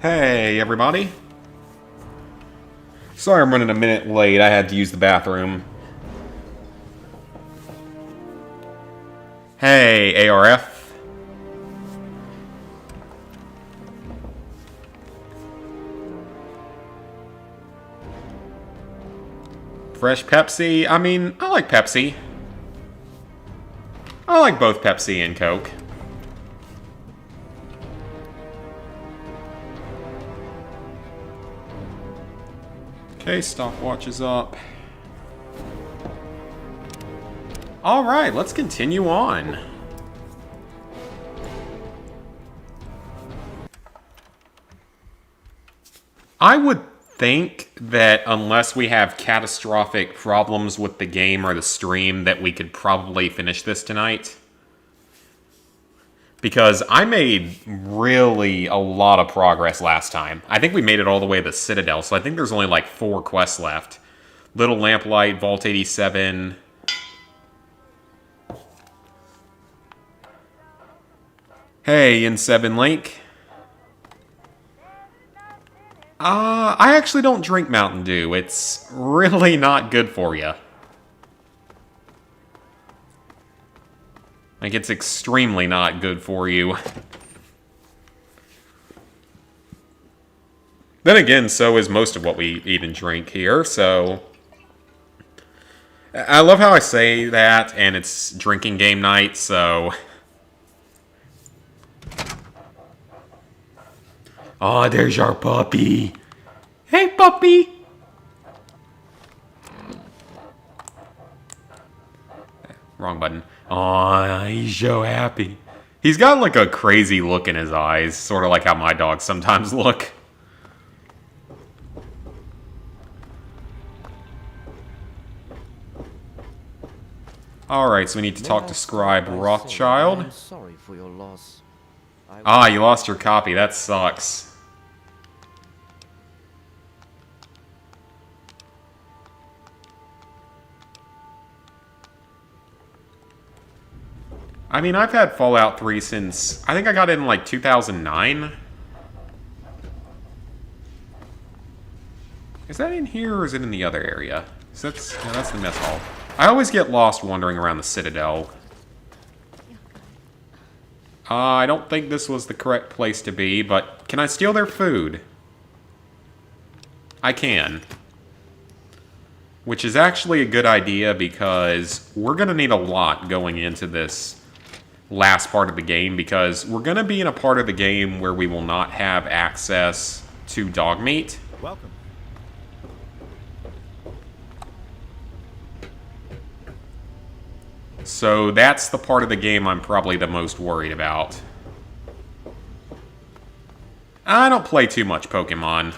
Hey, everybody. Sorry I'm running a minute late. I had to use the bathroom. Hey, ARF. Fresh Pepsi? I mean, I like Pepsi. I like both Pepsi and Coke. Okay, stopwatch is up. Alright, let's continue on. I would think that unless we have catastrophic problems with the game or the stream, that we could probably finish this tonight. Because I made really a lot of progress last time. I think we made it all the way to the Citadel, so I think there's only like 4 quests left. Little Lamplight, Vault 87. Hey, N7 Link. I actually don't drink Mountain Dew. It's really not good for you. Like, it's extremely not good for you. Then again, so is most of what we eat and drink here, so... I love how I say that, and it's drinking game night, so... Oh, there's our puppy. Hey, puppy! Wrong button. Aw, he's so happy. He's got like a crazy look in his eyes, sort of like how my dogs sometimes look. Alright, so we need to talk to Scribe Rothschild. I'm sorry for your loss. Ah, you lost your copy. That sucks. I mean, I've had Fallout 3 since... I think I got it in, like, 2009? Is that in here, or is it in the other area? So no, that's the mess hall. I always get lost wandering around the Citadel. I don't think this was the correct place to be, but can I steal their food? I can. Which is actually a good idea, because we're going to need a lot going into this last part of the game, because we're going to be in a part of the game where we will not have access to Dogmeat. Welcome. So that's the part of the game I'm probably the most worried about. I don't play too much Pokemon.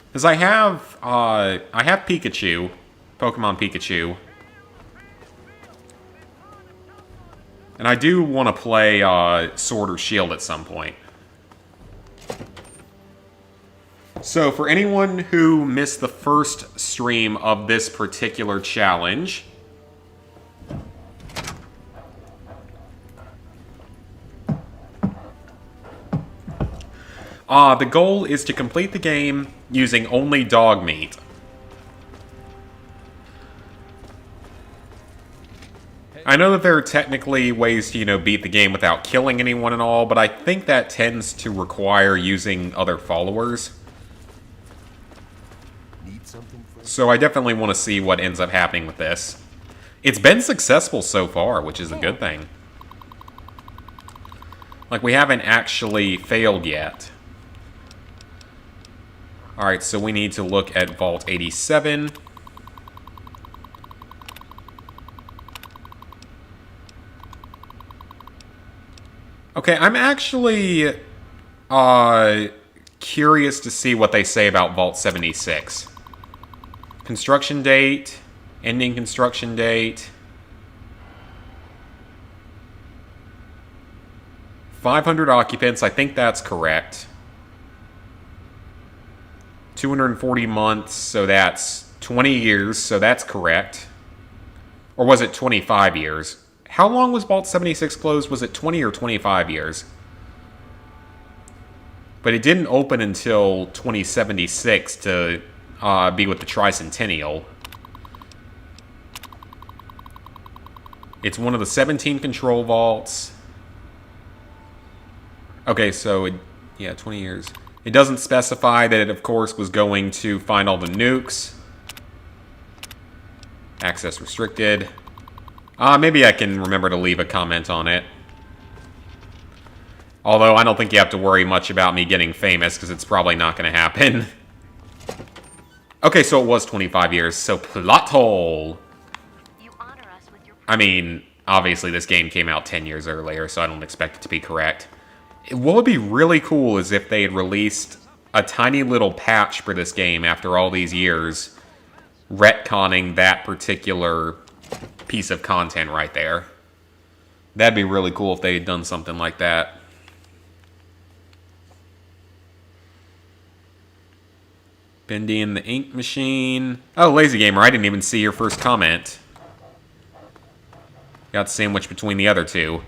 Because I have Pikachu. Pokemon Pikachu. And I do want to play Sword or Shield at some point. So for anyone who missed the first stream of this particular challenge, the goal is to complete the game using only Dogmeat. I know that there are technically ways to, beat the game without killing anyone and all, but I think that tends to require using other followers. So I definitely want to see what ends up happening with this. It's been successful so far, which is a good thing. Like, we haven't actually failed yet. Alright, so we need to look at Vault 87. Okay, I'm actually curious to see what they say about Vault 76. Construction date, ending construction date. 500 occupants, I think that's correct. 240 months, so that's 20 years, so that's correct. Or was it 25 years? How long was Vault 76 closed? Was it 20 or 25 years? But it didn't open until 2076 to be with the Tricentennial. It's one of the 17 control vaults. Okay, so, yeah, 20 years. It doesn't specify that it, of course, was going to find all the nukes. Access restricted. Maybe I can remember to leave a comment on it. Although, I don't think you have to worry much about me getting famous, because it's probably not going to happen. Okay, so it was 25 years, so plot hole! I mean, obviously this game came out 10 years earlier, so I don't expect it to be correct. What would be really cool is if they had released a tiny little patch for this game after all these years, retconning that particular piece of content right there. That'd be really cool if they had done something like that. Bendy and the ink machine. Oh, Lazy Gamer, I didn't even see your first comment. Got sandwiched between the other two.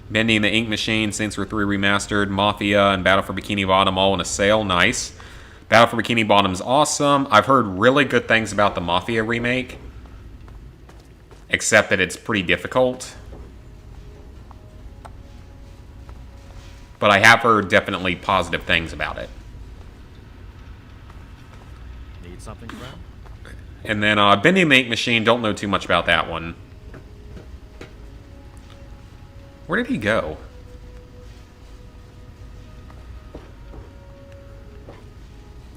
Bendy and the ink machine, Saints Row 3 Remastered, Mafia, and Battle for Bikini Bottom all in a sale. Nice. Battle for Bikini Bottom's awesome. I've heard really good things about the Mafia remake. Except that it's pretty difficult. But I have heard definitely positive things about it. Need something, friend? And then Bendy and the ink machine, don't know too much about that one. Where did he go?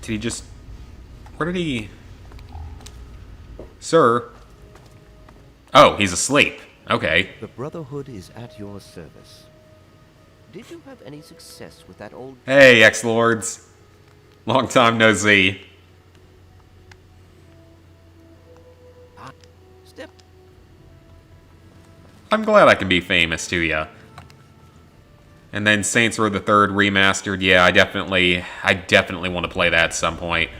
Did he just... Where did he... Sir? Oh, he's asleep. Okay. The Brotherhood is at your service. Did you have any success with that old... Hey, X-Lords. Long time no see. Step. I'm glad I can be famous to ya. And then Saints Row the Third Remastered. Yeah, I definitely want to play that at some point.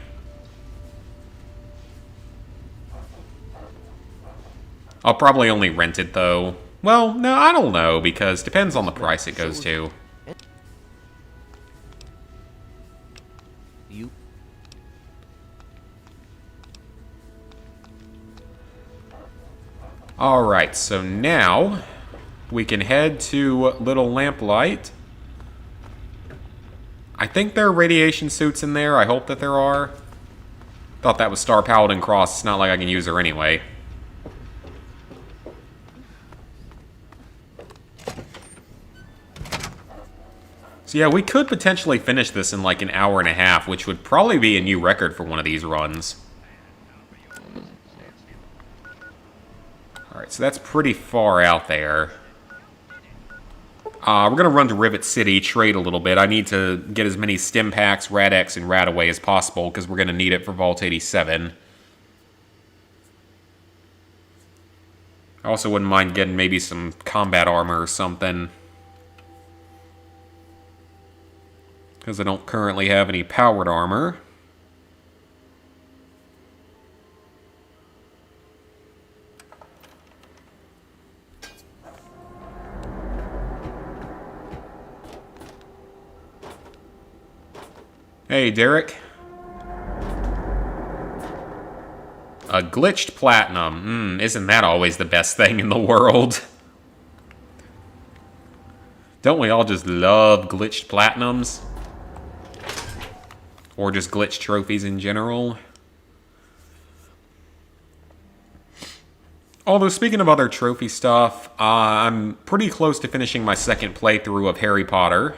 I'll probably only rent it, though. Well, no, I don't know, because depends on the price it goes to. You. Alright, so now we can head to Little Lamplight. I think there are radiation suits in there. I hope that there are. Thought that was Star Paladin Cross. It's not like I can use her anyway. So yeah, we could potentially finish this in like an hour and a half, which would probably be a new record for one of these runs. Alright, so that's pretty far out there. We're going to run to Rivet City, trade a little bit. I need to get as many stim packs, Rad-X, and Radaway as possible, because we're going to need it for Vault 87. I also wouldn't mind getting maybe some combat armor or something. Because I don't currently have any powered armor. Hey, Derek. A glitched platinum. Isn't that always the best thing in the world? Don't we all just love glitched platinums? Or just glitched trophies in general? Although, speaking of other trophy stuff, I'm pretty close to finishing my second playthrough of Harry Potter.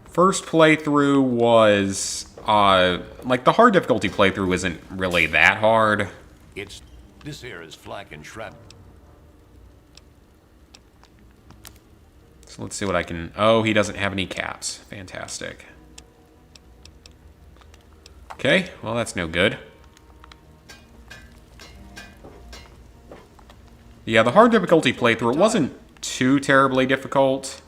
First playthrough was, like, the hard difficulty playthrough isn't really that hard. This here is flak and shrapnel. So let's see what I can... Oh, he doesn't have any caps. Fantastic. Okay, well, that's no good. Yeah, the hard difficulty playthrough, it wasn't too terribly difficult.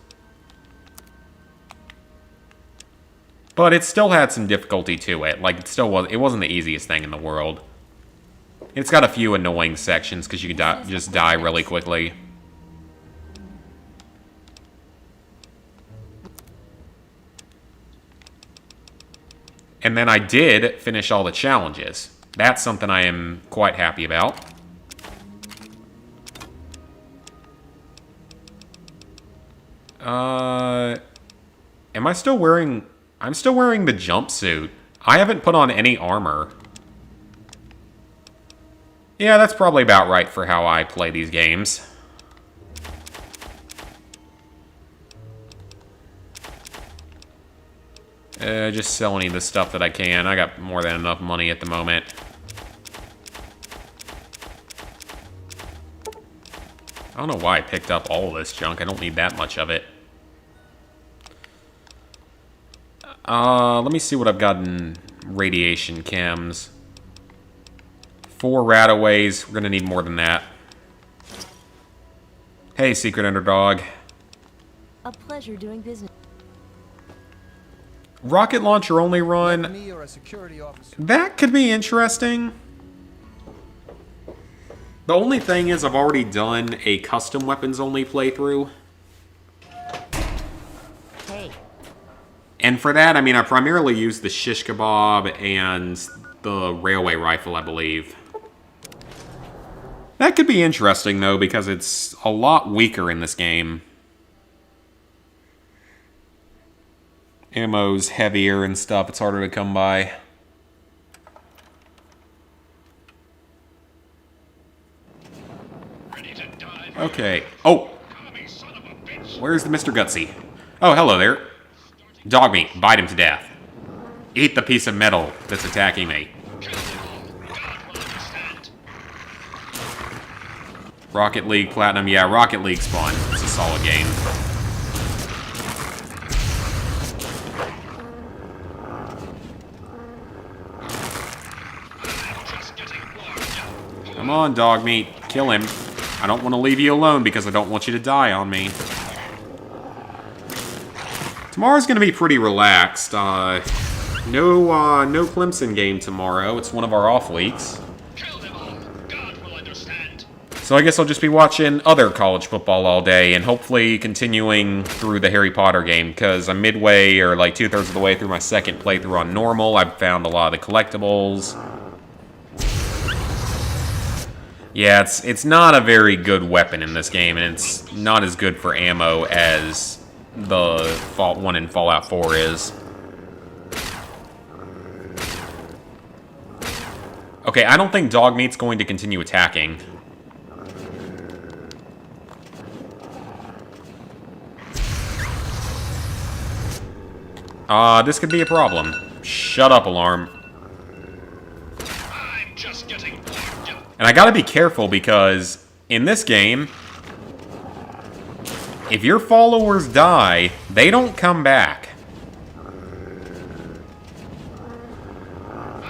But it still had some difficulty to it. Like, it wasn't the easiest thing in the world. It's got a few annoying sections, because you can just die really quickly. And then I did finish all the challenges. That's something I am quite happy about. Am I still wearing... I'm still wearing the jumpsuit. I haven't put on any armor. Yeah, that's probably about right for how I play these games. Just sell any of the stuff that I can. I got more than enough money at the moment. I don't know why I picked up all of this junk. I don't need that much of it. Let me see what I've got in radiation chems. 4 rataways. We're gonna need more than that. Hey, secret underdog. A pleasure doing business. Rocket launcher only run. That could be interesting. The only thing is I've already done a custom weapons only playthrough. Hey. And for that, I mean, I primarily used the shish kebab and the railway rifle, I believe. That could be interesting, though, because it's a lot weaker in this game. Ammo's heavier and stuff. It's harder to come by. Okay. Oh! Where's the Mr. Gutsy? Oh, hello there. Dogmeat, bite him to death. Eat the piece of metal that's attacking me. Rocket League Platinum. Yeah, Rocket League spawn. It's a solid game. Come on, Dogmeat. Kill him. I don't want to leave you alone because I don't want you to die on me. Tomorrow's going to be pretty relaxed. No Clemson game tomorrow. It's one of our off weeks. So I guess I'll just be watching other college football all day and hopefully continuing through the Harry Potter game because I'm midway or like 2/3 of the way through my second playthrough on normal. I've found a lot of the collectibles. Yeah, it's not a very good weapon in this game, and it's not as good for ammo as the one in Fallout 4 is. Okay, I don't think Dogmeat's going to continue attacking. This could be a problem. Shut up, alarm. I'm just getting warmed up. And I gotta be careful because in this game, if your followers die, they don't come back.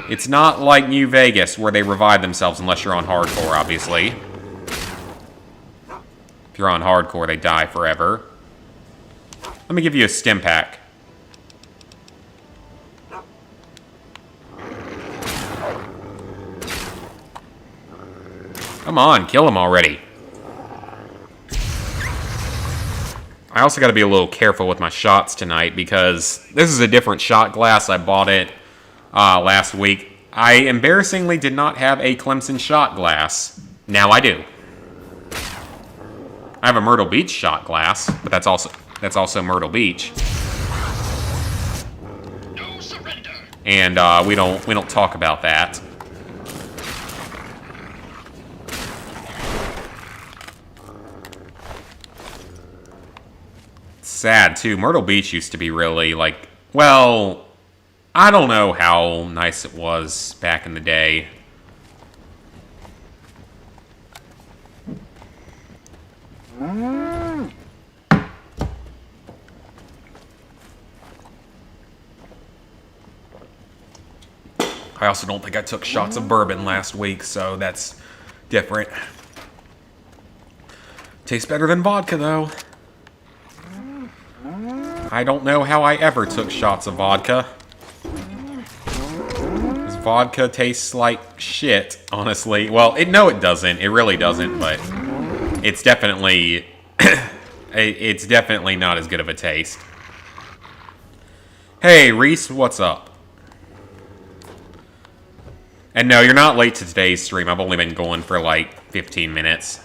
It's not like New Vegas where they revive themselves unless you're on hardcore, obviously. If you're on hardcore, they die forever. Let me give you a stim pack. Come on, kill him already. I also got to be a little careful with my shots tonight because this is a different shot glass. I bought it last week. I embarrassingly did not have a Clemson shot glass. Now I do. I have a Myrtle Beach shot glass, but that's also Myrtle Beach. No surrender. And we don't talk about that. Sad too. Myrtle Beach used to be really like, well, I don't know how nice it was back in the day. I also don't think I took shots of bourbon last week, so that's different. Tastes better than vodka, though. I don't know how I ever took shots of vodka. Because vodka tastes like shit, honestly. Well, no it doesn't. It really doesn't, but it's definitely... it's definitely not as good of a taste. Hey, Reese, what's up? And no, you're not late to today's stream. I've only been going for like 15 minutes.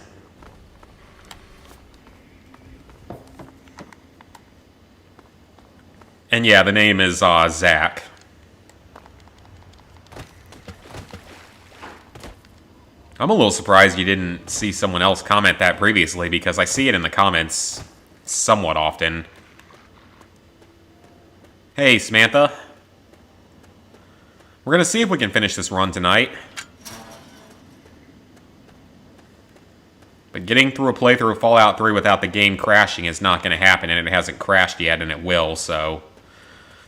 And yeah, the name is Zach. I'm a little surprised you didn't see someone else comment that previously, because I see it in the comments somewhat often. Hey, Samantha. We're gonna see if we can finish this run tonight. But getting through a playthrough of Fallout 3 without the game crashing is not gonna happen, and it hasn't crashed yet, and it will, so...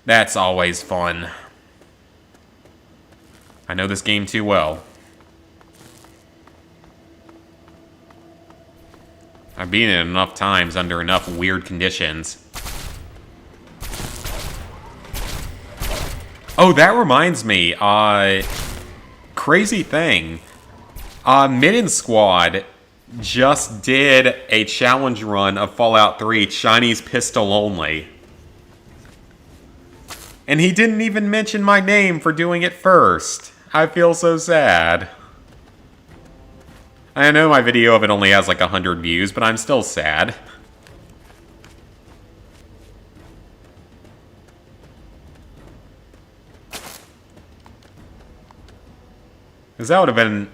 that's always fun. I know this game too well. I've been in it enough times under enough weird conditions. Oh, that reminds me. Crazy thing. Midden Squad just did a challenge run of Fallout 3 Chinese pistol only. And he didn't even mention my name for doing it first. I feel so sad. I know my video of it only has like 100 views, but I'm still sad. Because that would have been...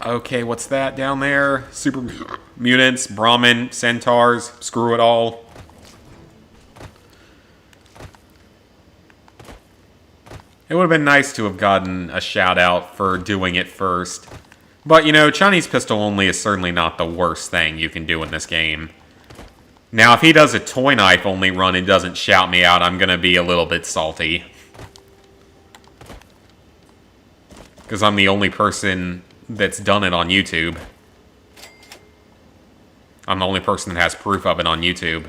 okay, what's that down there? Super mutants, Brahmin, centaurs, screw it all. It would have been nice to have gotten a shout out for doing it first. But, you know, Chinese pistol only is certainly not the worst thing you can do in this game. Now, if he does a toy knife only run and doesn't shout me out, I'm gonna be a little bit salty. Because I'm the only person that's done it on YouTube. I'm the only person that has proof of it on YouTube.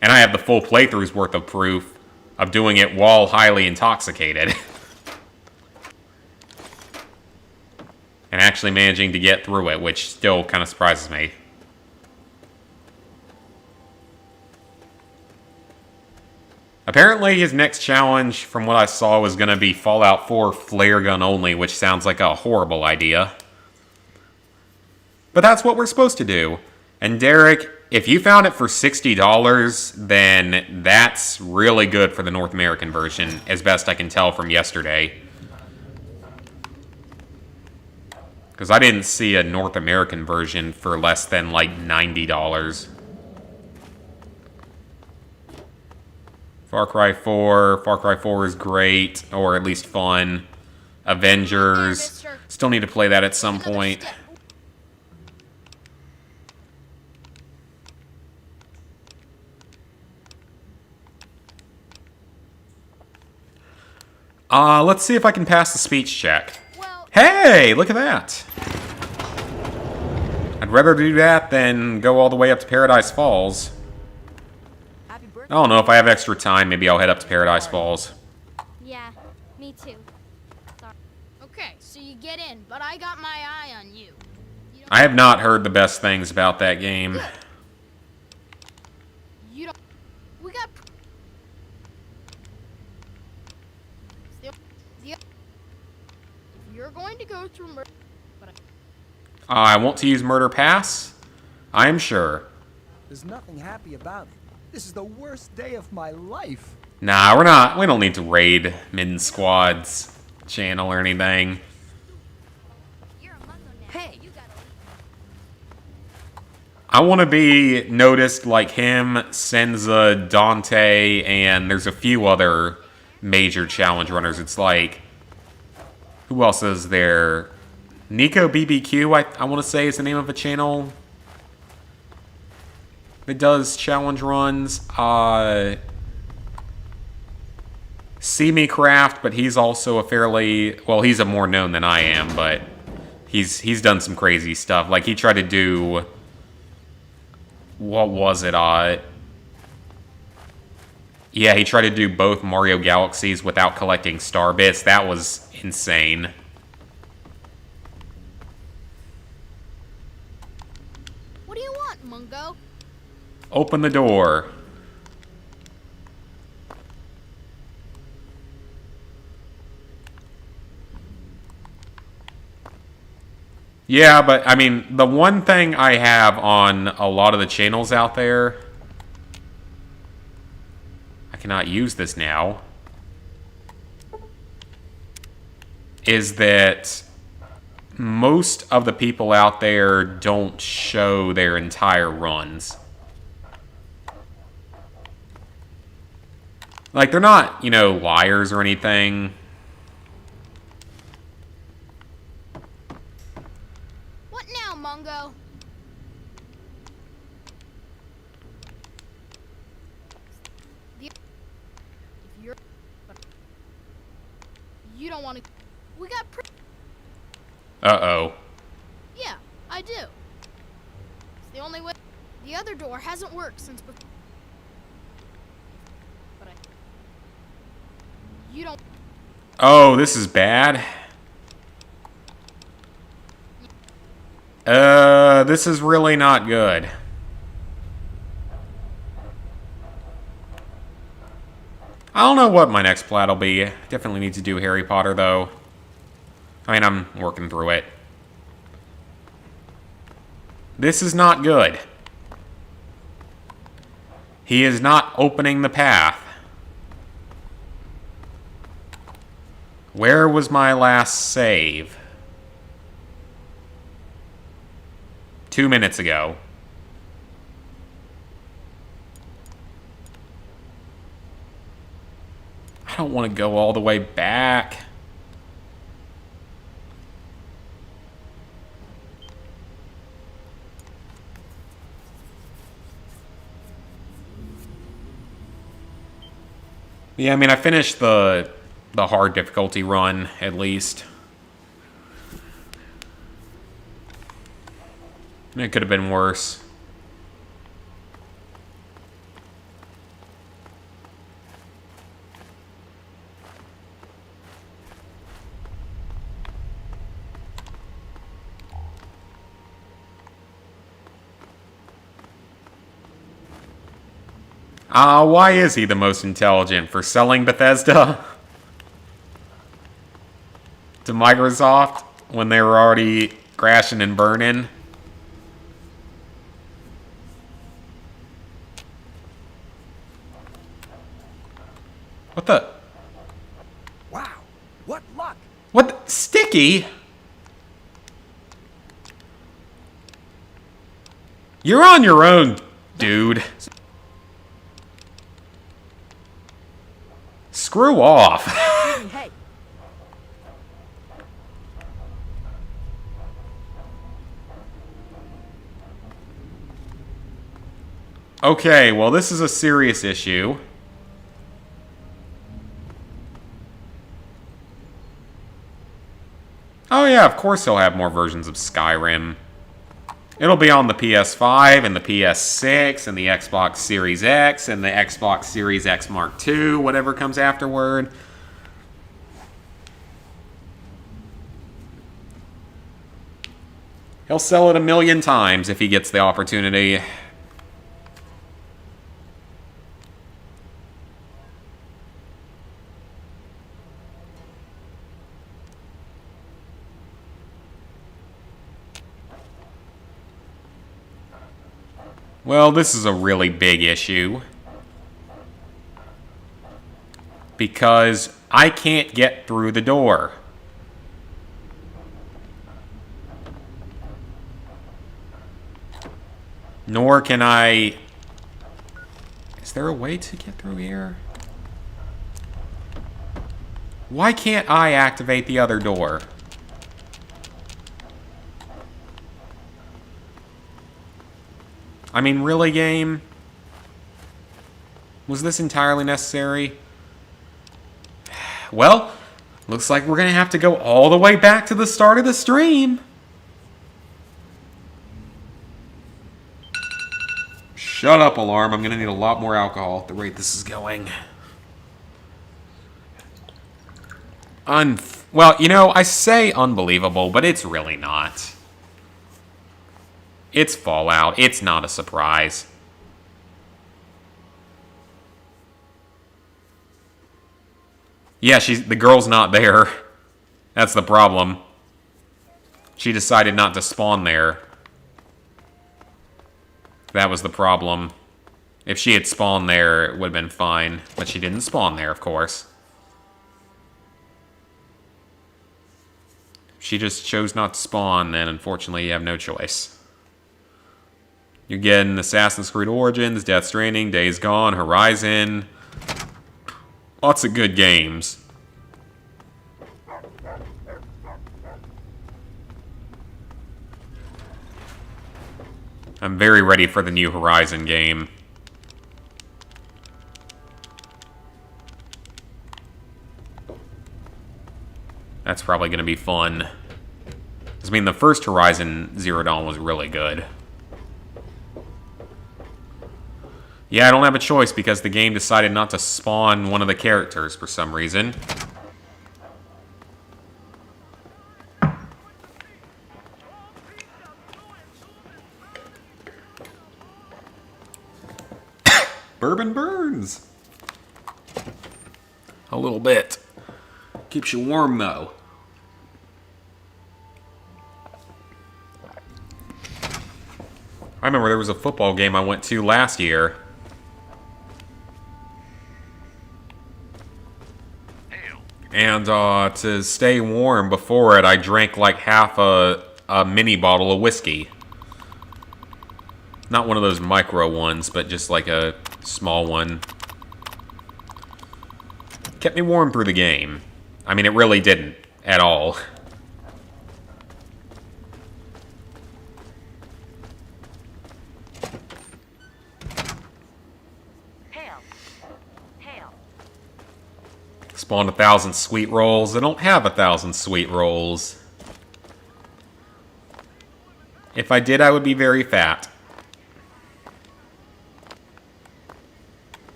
And I have the full playthrough's worth of proof of doing it while highly intoxicated. And actually managing to get through it, which still kind of surprises me. Apparently his next challenge, from what I saw, was going to be Fallout 4 flare gun only, which sounds like a horrible idea. But that's what we're supposed to do. And Derek, if you found it for $60, then that's really good for the North American version, as best I can tell from yesterday. Because I didn't see a North American version for less than like $90. Far Cry 4 is great, or at least fun. Avengers, still need to play that at some point. Let's see if I can pass the speech check. Hey, look at that! I'd rather do that than go all the way up to Paradise Falls. I don't know, if I have extra time, maybe I'll head up to Paradise Falls. Yeah, me too. Sorry. Okay, so you get in, but I got my eye on you. I have not heard the best things about that game. You don't... We got... If you're going to go through murder... I want to use Murder Pass? I am sure. There's nothing happy about it. This is the worst day of my life. Nah, we're not. We don't need to raid Midden Squad's channel or anything. Hey! I want to be noticed like him, Senza, Dante, and there's a few other major challenge runners. It's like... who else is there? Nico BBQ, I want to say, is the name of a channel that does challenge runs. See Me Craft, but he's also a fairly... well, he's a more known than I am, but he's done some crazy stuff. Like, he tried to do... what was it? Yeah, he tried to do both Mario Galaxies without collecting star bits. That was insane. What do you want, Mungo? Open the door. Yeah, but I mean, the one thing I have on a lot of the channels out there... I cannot use this now. Is that most of the people out there don't show their entire runs. Like, they're not, you know, liars or anything. What now, Mungo? If you're... You don't want to... We got... Uh-oh. Yeah, I do. It's the only way... The other door hasn't worked since before. But You don't... Oh, this is bad. This is really not good. I don't know what my next plat will be. Definitely need to do Harry Potter, though. I mean, I'm working through it. This is not good. He is not opening the path. Where was my last save? 2 minutes ago. I don't want to go all the way back. Yeah, I mean, I finished the hard difficulty run, at least. It could have been worse. Why is he the most intelligent? For selling Bethesda to Microsoft when they were already crashing and burning? What the? Wow, what luck! What? Sticky? You're on your own, dude. Screw off. Hey, Okay, well, this is a serious issue. Oh yeah, of course he'll have more versions of Skyrim. It'll be on the PS5 and the PS6 and the Xbox Series X and the Xbox Series X Mark II, whatever comes afterward. He'll sell it 1,000,000 times if he gets the opportunity. Well, this is a really big issue. Because I can't get through the door. Nor can I... Is there a way to get through here? Why can't I activate the other door? I mean, really, game? Was this entirely necessary? Well, looks like we're gonna have to go all the way back to the start of the stream. Shut up, alarm. I'm gonna need a lot more alcohol at the rate this is going. Well, you know, I say unbelievable, but it's really not. It's Fallout. It's not a surprise. Yeah, the girl's not there. That's the problem. She decided not to spawn there. That was the problem. If she had spawned there, it would have been fine. But she didn't spawn there, of course. She just chose not to spawn, and unfortunately you have no choice. You're getting Assassin's Creed Origins, Death Stranding, Days Gone, Horizon. Lots of good games. I'm very ready for the new Horizon game. That's probably going to be fun. 'Cause, I mean, the first Horizon Zero Dawn was really good. Yeah, I don't have a choice because the game decided not to spawn one of the characters for some reason. Bourbon burns. A little bit. Keeps you warm, though. I remember there was a football game I went to last year. And to stay warm before it, I drank like half a mini bottle of whiskey. Not one of those micro ones, but just like a small one. Kept me warm through the game. I mean, it really didn't at all. Hail. Hail. Spawned 1,000 sweet rolls. I don't have 1,000 sweet rolls. If I did, I would be very fat.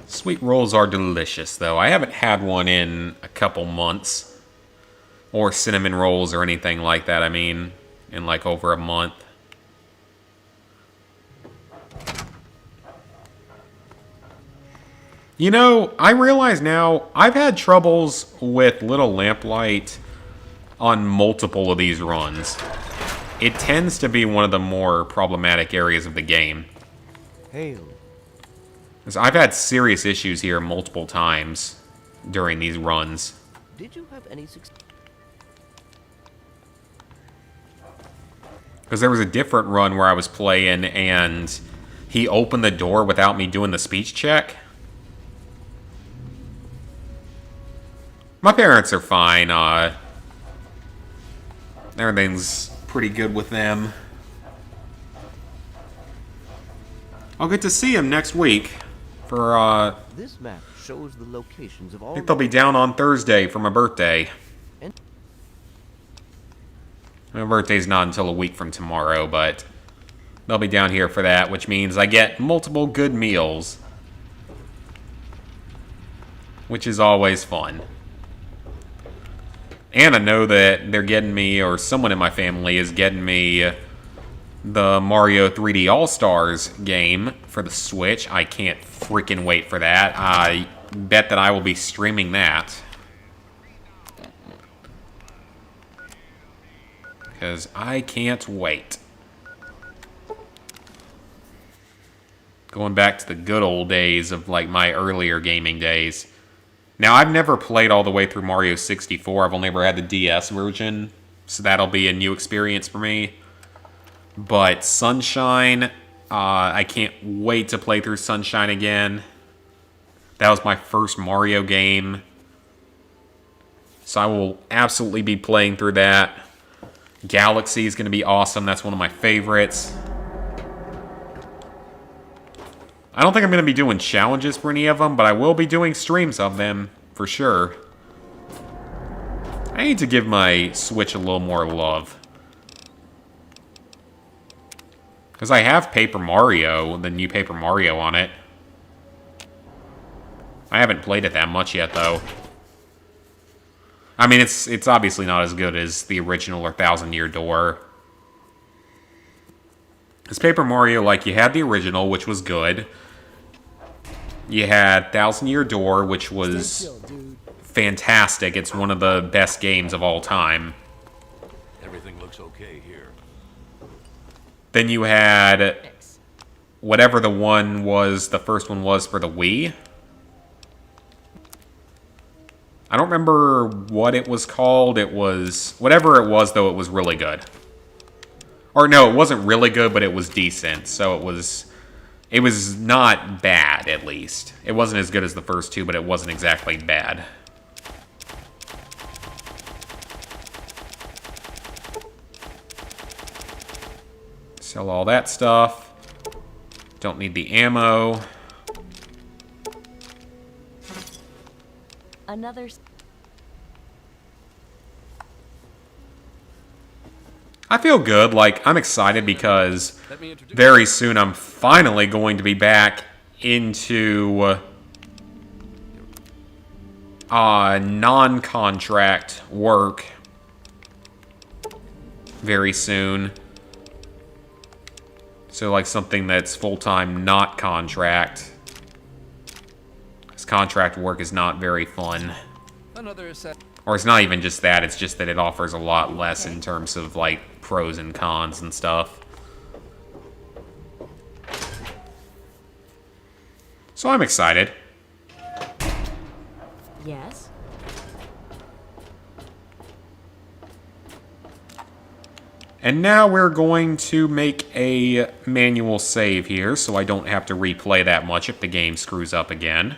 Sweet rolls are delicious, though. I haven't had one in a couple months. Or cinnamon rolls or anything like that, I mean, in like over a month. You know, I realize now, I've had troubles with Little Lamplight on multiple of these runs. It tends to be one of the more problematic areas of the game. Hail. 'Cause I've had serious issues here multiple times during these runs. Did you have any success? Because there was a different run where I was playing and he opened the door without me doing the speech check. My parents are fine. Everything's pretty good with them. I'll get to see him next week for, This map shows the locations of I all. think they'll be down on Thursday for my birthday. And- My birthday's not until a week from tomorrow, but they'll be down here for that, which means I get multiple good meals. Which is always fun. And I know that they're getting me, or someone in my family is getting me, the Mario 3D All-Stars game for the Switch. I can't freaking wait for that. I bet that I will be streaming that. Because I can't wait. Going back to the good old days of like my earlier gaming days. Now, I've never played all the way through Mario 64. I've only ever had the DS version. So that'll be a new experience for me. But Sunshine, I can't wait to play through Sunshine again. That was my first Mario game. So I will absolutely be playing through that. Galaxy is going to be awesome. That's one of my favorites. I don't think I'm going to be doing challenges for any of them, but I will be doing streams of them, for sure. I need to give my Switch a little more love. Because I have Paper Mario, the new Paper Mario on it. I haven't played it that much yet, though. I mean, it's obviously not as good as the original or Thousand Year Door. Because Paper Mario, like, you had the original, which was good. You had Thousand Year Door, which was Stay chill, dude. fantastic. It's one of the best games of all time. Everything looks okay here. Then you had whatever the one was, the first one was for the Wii. I don't remember what it was called. It was... Whatever it was, though, it was really good. Or no, it wasn't really good, but it was decent. So it was... It was not bad, at least. It wasn't as good as the first two, but it wasn't exactly bad. Sell all that stuff. Don't need the ammo. Another. I feel good. Like, I'm excited because very soon I'm finally going to be back into non-contract work very soon. So, like, something that's full-time, not contract. Because contract work is not very fun. Or it's not even just that, it's just that it offers a lot less in terms of, like, pros and cons and stuff. So I'm excited. Yes. And now we're going to make a manual save here, so I don't have to replay that much if the game screws up again.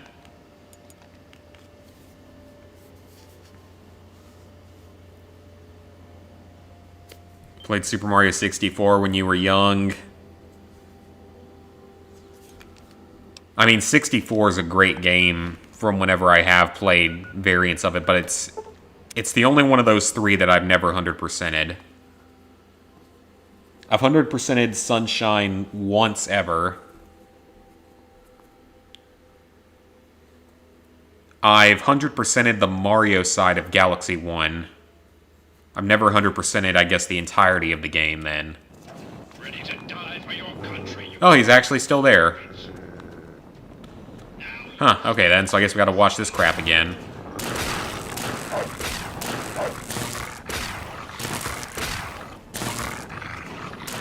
Played Super Mario 64 when you were young. I mean, 64 is a great game from whenever I have played variants of it, but it's the only one of those three that I've never 100%ed. I've 100%ed Sunshine once ever. I've 100%ed the Mario side of Galaxy 1. I've never 100%ed, I guess, the entirety of the game then. Ready to die for your country. Oh, he's actually still there. Huh, okay then, so I guess we gotta watch this crap again.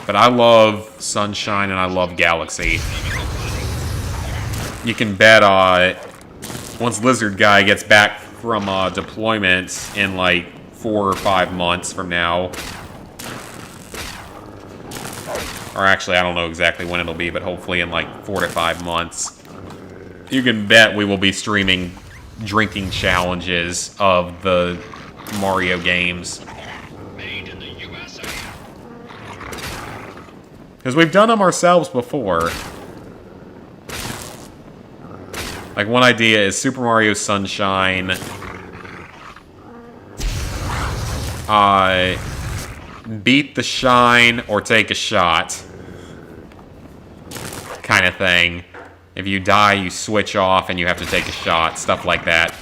But I love Sunshine and I love Galaxy. You can bet once Lizard Guy gets back from deployment in like 4 or 5 months from now. Or actually, I don't know exactly when it'll be, but hopefully in like 4 to 5 months. You can bet we will be streaming drinking challenges of the Mario games. Made in the USA. Because we've done them ourselves before. Like, one idea is Super Mario Sunshine. Beat the shine or take a shot. Kind of thing. If you die, you switch off and you have to take a shot. Stuff like that.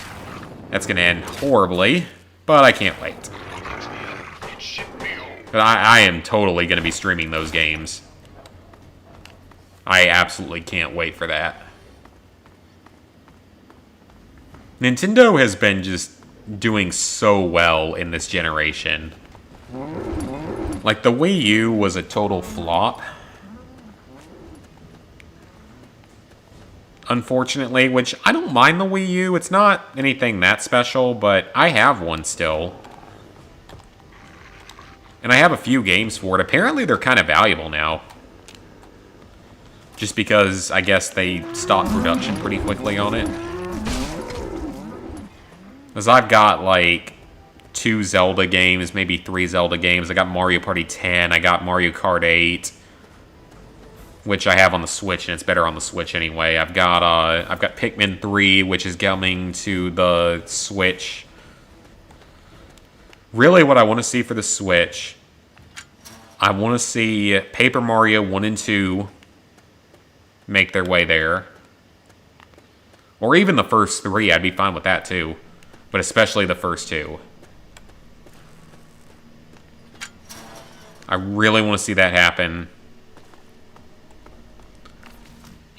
That's going to end horribly, but I can't wait. But I am totally going to be streaming those games. I absolutely can't wait for that. Nintendo has been just doing so well in this generation. Like, the Wii U was a total flop. Unfortunately, which I don't mind the Wii U. It's not anything that special, but I have one still. And I have a few games for it. Apparently, they're kind of valuable now. Just because, I guess, they stopped production pretty quickly on it. Because I've got, like, 2 Zelda games, maybe 3 Zelda games. I got Mario Party 10. I got Mario Kart 8. Which I have on the Switch, and it's better on the Switch anyway. I've got Pikmin 3, which is coming to the Switch. Really, what I want to see for the Switch, I want to see Paper Mario 1 and 2 make their way there. Or even the first 3, I'd be fine with that too. But especially the first 2. I really want to see that happen.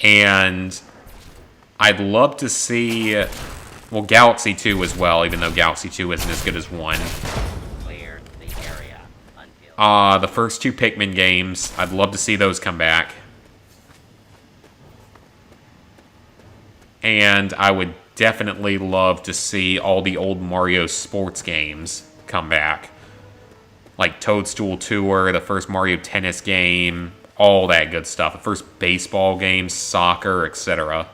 And I'd love to see, well, Galaxy 2 as well, even though Galaxy 2 isn't as good as 1. Clear the area. The first two Pikmin games, I'd love to see those come back. And I would definitely love to see all the old Mario sports games come back. Like Toadstool Tour, the first Mario Tennis game, all that good stuff. The first baseball game, soccer, etc.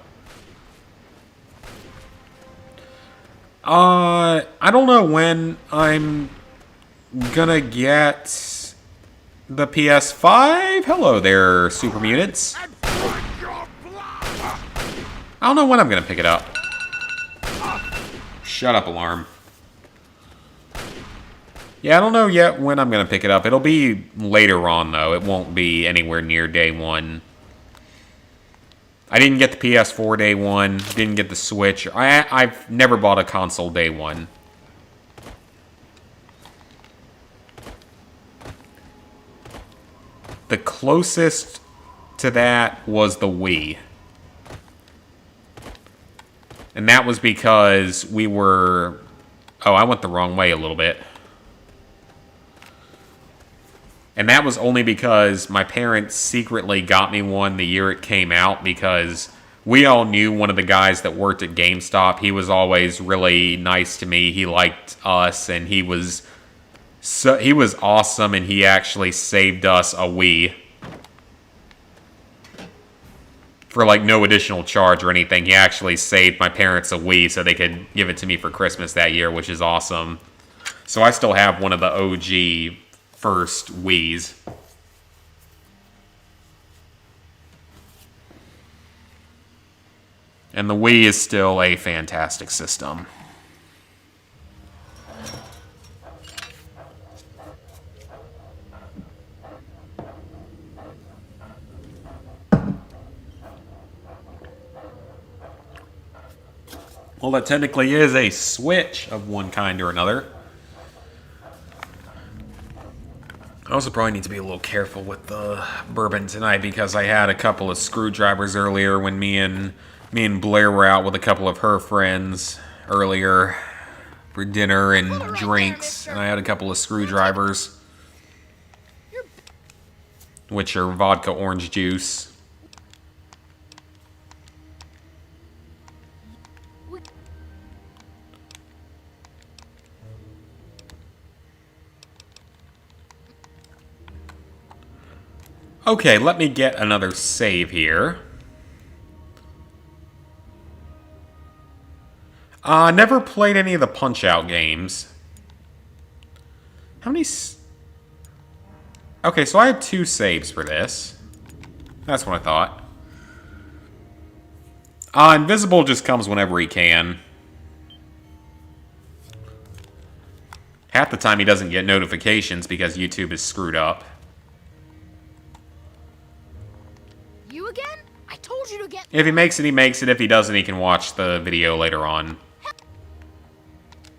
I don't know when I'm gonna get the PS5. Hello there, Super Mutants. I don't know when I'm gonna pick it up. Shut up, alarm. Yeah, I don't know yet when I'm gonna pick it up. It'll be later on, though. It won't be anywhere near day one. I didn't get the PS4 day one. Didn't get the Switch. I've never bought a console day one. The closest to that was the Wii. And that was because we were... Oh, I went the wrong way a little bit. And that was only because my parents secretly got me one the year it came out, because we all knew one of the guys that worked at GameStop. He was always really nice to me. He liked us, and he was awesome, and he actually saved us a Wii. For like no additional charge or anything. He actually saved my parents a Wii so they could give it to me for Christmas that year, which is awesome. So I still have one of the OG first Wiis. And the Wii is still a fantastic system. Well, that technically is a Switch of one kind or another. I also probably need to be a little careful with the bourbon tonight, because I had a couple of screwdrivers earlier when me and Blair were out with a couple of her friends earlier for dinner and drinks, and I had a couple of screwdrivers, which are vodka orange juice. Okay, let me get another save here. Never played any of the Punch-Out games. How many... Okay, so I had 2 saves for this. That's what I thought. Invisible just comes whenever he can. Half the time he doesn't get notifications because YouTube is screwed up. You again? I told you to get... If he makes it, he makes it. If he doesn't, he can watch the video later on.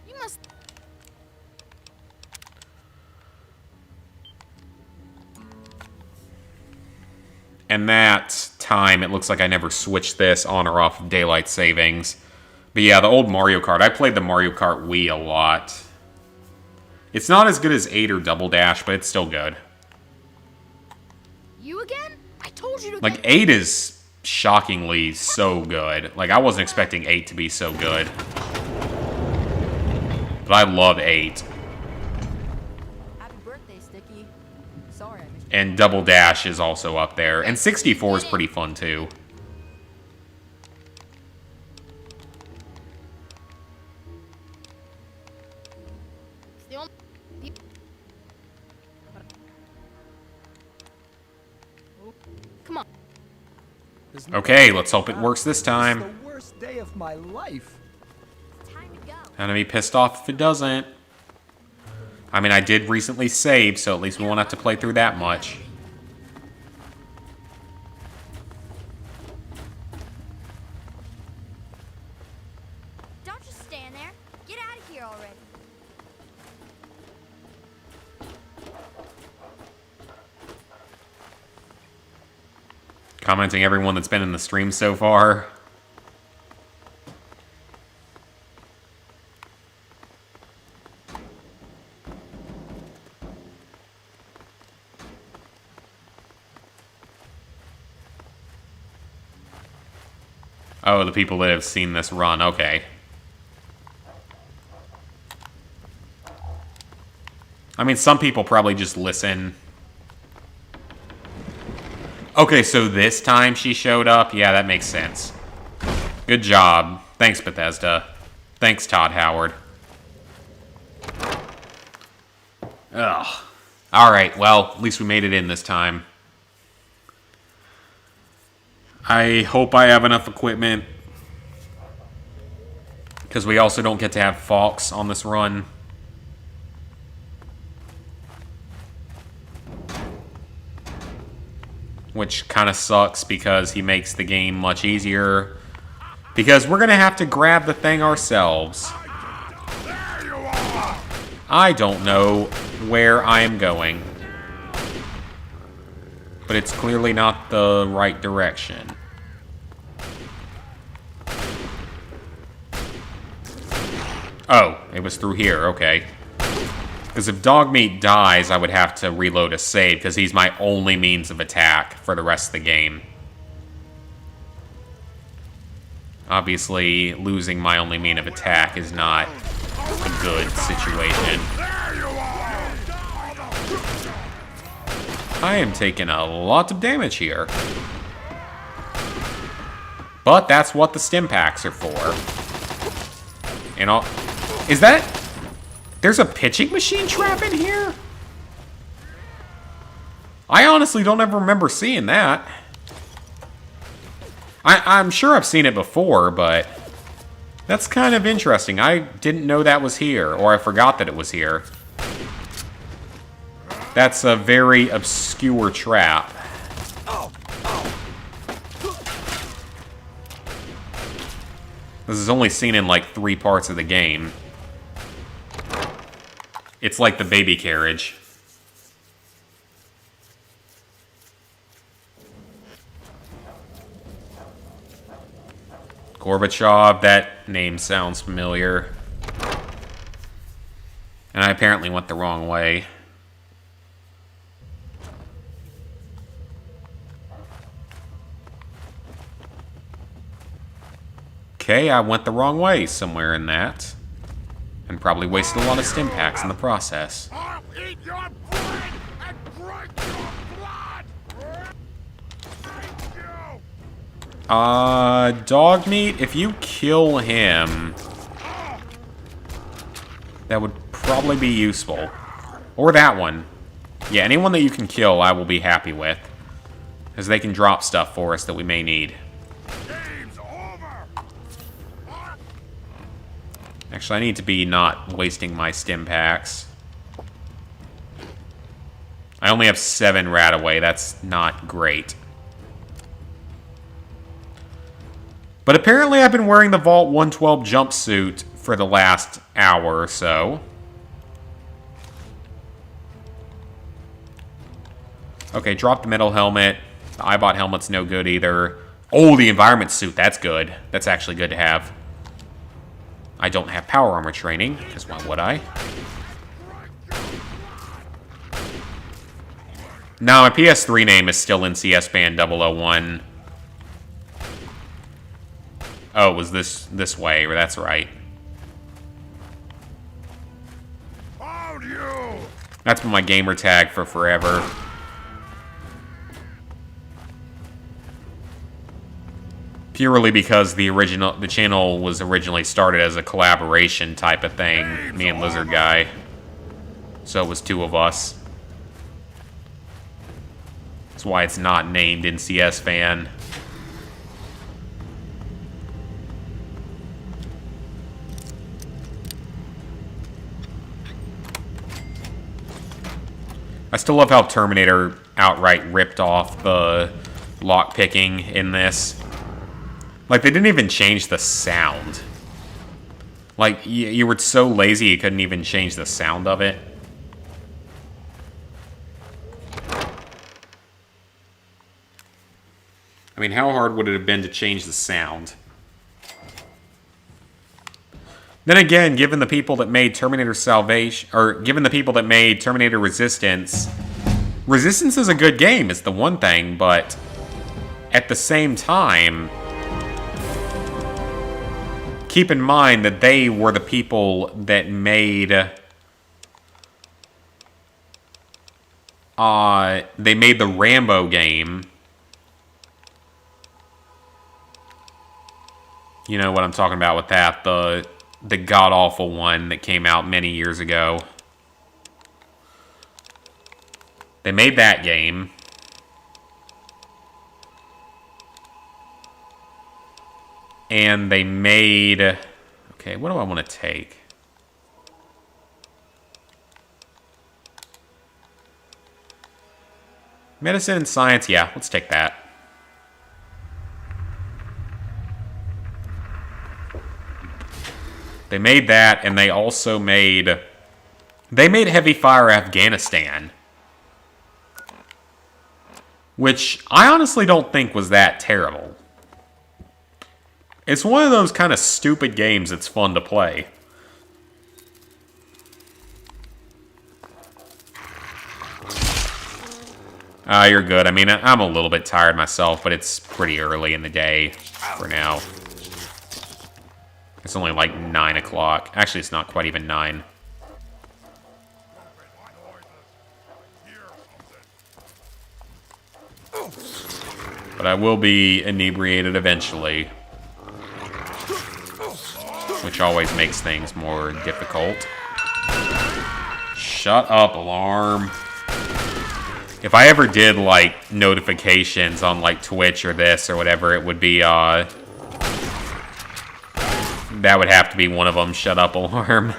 You must... And that time, it looks like I never switched this on or off of daylight savings. But yeah, the old Mario Kart. I played the Mario Kart Wii a lot. It's not as good as 8 or Double Dash, but it's still good. You again? I told you to Like, 8 is shockingly so good. Like, I wasn't expecting 8 to be so good. But I love 8. Happy birthday, Sticky. Sorry I missed you. And Double Dash is also up there. And 64 is pretty fun, too. It's the only... Come on. There's no Okay, way let's hope it works this This time. is the worst day of my life. Time to go. I'm gonna be pissed off if it doesn't. I mean, I did recently save, so at least we won't have to play through that much. Don't just stand there. Get out of here already. Commenting everyone that's been in the stream so far. Oh, the people that have seen this run. Okay. I mean, some people probably just listen. Okay, so this time she showed up? Yeah, that makes sense. Good job. Thanks, Bethesda. Thanks, Todd Howard. Ugh. Alright, well, at least we made it in this time. I hope I have enough equipment. Because we also don't get to have Fox on this run. Which kind of sucks because he makes the game much easier. Because we're going to have to grab the thing ourselves. I don't know where I am going. But it's clearly not the right direction. Oh, it was through here, okay. Because if Dogmeat dies, I would have to reload a save, because he's my only means of attack for the rest of the game. Obviously, losing my only mean of attack is not a good situation. I am taking a lot of damage here. But that's what the stim packs are for. And all... Is that... There's a pitching machine trap in here? I honestly don't ever remember seeing that. I'm sure I've seen it before, but... That's kind of interesting. I didn't know that was here, or I forgot that it was here. That's a very obscure trap. This is only seen in like 3 parts of the game. It's like the baby carriage. Gorbachev, that name sounds familiar. And I apparently went the wrong way. Okay, I went the wrong way somewhere in that. And probably wasted a lot of stim packs in the process. I'll eat your brain and drink your blood! Thank you! Dogmeat, if you kill him, that would probably be useful. Or that one. Yeah, anyone that you can kill, I will be happy with. Because they can drop stuff for us that we may need. Actually, I need to be not wasting my stim packs. I only have 7 Radaway. That's not great. But apparently I've been wearing the Vault 112 jumpsuit for the last hour or so. Okay, drop the metal helmet. The Eyebot helmet's no good either. Oh, the environment suit. That's good. That's actually good to have. I don't have power armor training, because why would I? No, my PS3 name is still NCS Band 001. Oh, it was this way, that's right. That's been my gamer tag for forever. Purely because the channel was originally started as a collaboration type of thing, me and Lizard Guy. So it was 2 of us. That's why it's not named NCS Fan. I still love how Terminator outright ripped off the lockpicking in this. Like, they didn't even change the sound. Like, you were so lazy you couldn't even change the sound of it. I mean, how hard would it have been to change the sound? Then again, given the people that made Terminator Salvation, or given the people that made Terminator Resistance, Resistance is a good game, it's the one thing, but at the same time, keep in mind that they were the people that made... they made the Rambo game. You know what I'm talking about with that. The god-awful one that came out many years ago. They made that game. And they made... Okay, what do I want to take? Medicine and science, yeah, let's take that. They made that, and they also made... They made Heavy Fire Afghanistan. Which I honestly don't think was that terrible. It's one of those kind of stupid games that's fun to play. You're good. I mean, I'm a little bit tired myself, but it's pretty early in the day for now. It's only like 9 o'clock. Actually, it's not quite even 9. But I will be inebriated eventually. Which always makes things more difficult. Shut up, alarm. If I ever did, like, notifications on, like, Twitch or this or whatever, it would be, that would have to be one of them. Shut up, alarm.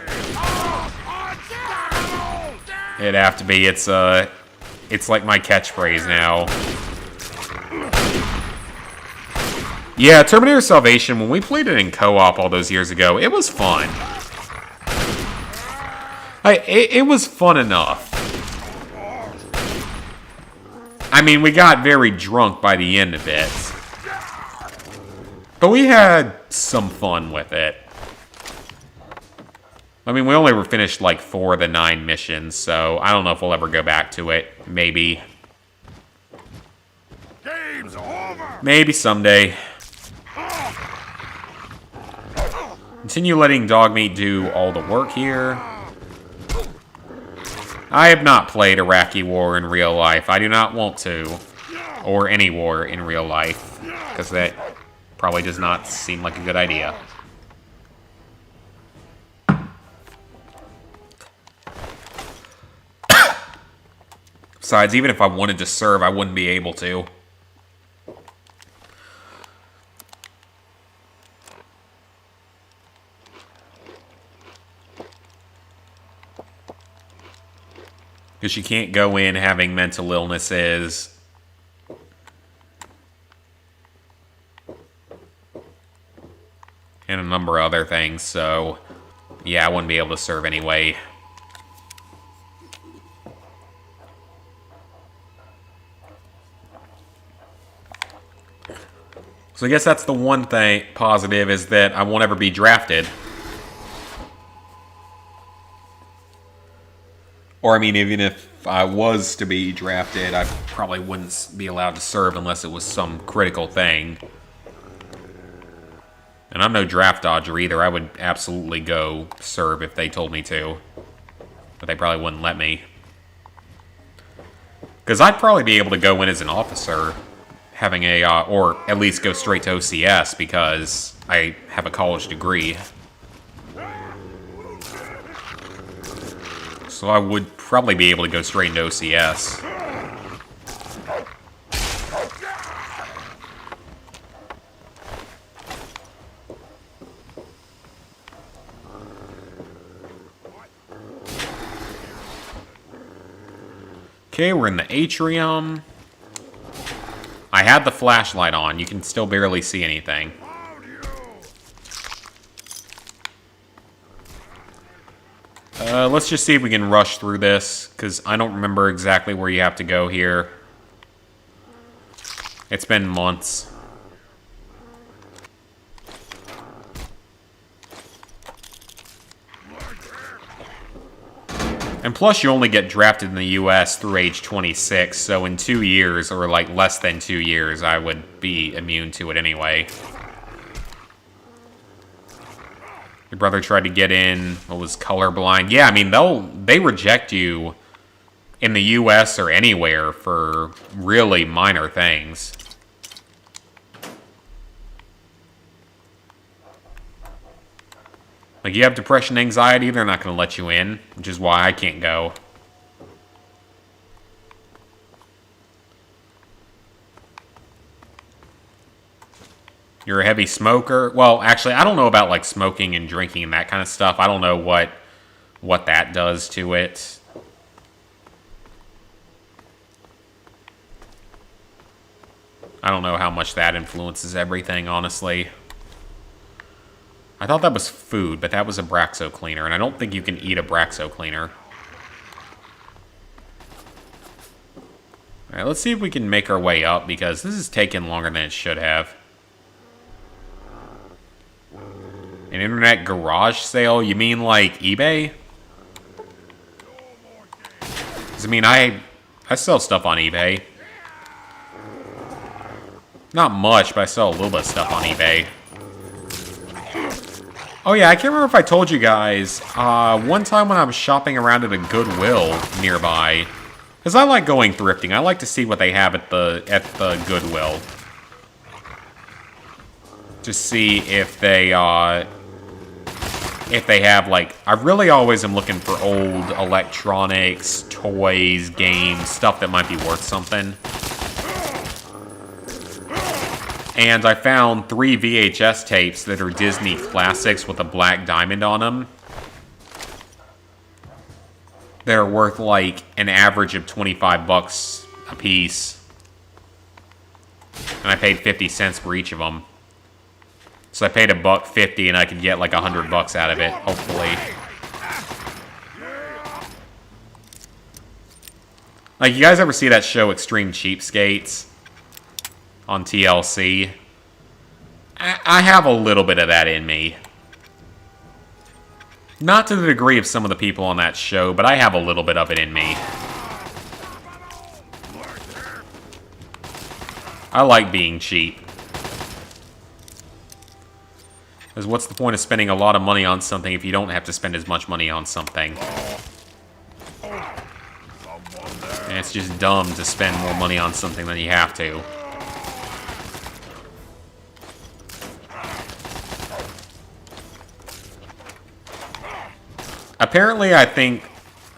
It'd have to be. It's like my catchphrase now. Yeah, Terminator Salvation, when we played it in co-op all those years ago, it was fun. It was fun enough. I mean, we got very drunk by the end of it. But we had some fun with it. I mean, we only finished like 4 of the 9 missions, so I don't know if we'll ever go back to it. Maybe. Game's over. Maybe someday. Continue letting Dogmeat do all the work here. I have not played Iraqi War in real life. I do not want to. Or any war in real life. Because that probably does not seem like a good idea. Besides, even if I wanted to serve, I wouldn't be able to. Because you can't go in having mental illnesses. And a number of other things, so... Yeah, I wouldn't be able to serve anyway. So I guess that's the one thing positive, is that I won't ever be drafted. Or, I mean, even if I was to be drafted, I probably wouldn't be allowed to serve unless it was some critical thing. And I'm no draft dodger either. I would absolutely go serve if they told me to. But they probably wouldn't let me. Because I'd probably be able to go in as an officer, having a, or at least go straight to OCS, because I have a college degree. So I would probably be able to go straight into OCS. Okay, we're in the atrium. I had the flashlight on. You can still barely see anything. Let's just see if we can rush through this, because I don't remember exactly where you have to go here. It's been months. And plus, you only get drafted in the US through age 26, so in 2 years, or like less than 2 years, I would be immune to it anyway. Your brother tried to get in, what was colorblind. Yeah, I mean, they reject you in the US or anywhere for really minor things. Like, you have depression, anxiety, they're not going to let you in, which is why I can't go. You're a heavy smoker. Well, actually, I don't know about, like, smoking and drinking and that kind of stuff. I don't know what that does to it. I don't know how much that influences everything, honestly. I thought that was food, but that was a Braxo cleaner, and I don't think you can eat a Braxo cleaner. Alright, let's see if we can make our way up, because this is taking longer than it should have. An internet garage sale? You mean like eBay? 'Cause I mean, I sell stuff on eBay. Not much, but I sell a little bit of stuff on eBay. Oh yeah, I can't remember if I told you guys, one time when I was shopping around at a Goodwill nearby, because I like going thrifting, I like to see what they have at the Goodwill. To see if they have, like, I really always am looking for old electronics, toys, games, stuff that might be worth something. And I found 3 VHS tapes that are Disney classics with a black diamond on them. They're worth like an average of 25 bucks a piece. And I paid 50 cents for each of them. So I paid $1.50 and I could get like 100 bucks out of it, hopefully. Like, you guys ever see that show Extreme Cheapskates on TLC? I have a little bit of that in me. Not to the degree of some of the people on that show, but I have a little bit of it in me. I like being cheap. Because what's the point of spending a lot of money on something if you don't have to spend as much money on something? And it's just dumb to spend more money on something than you have to. Apparently, I think...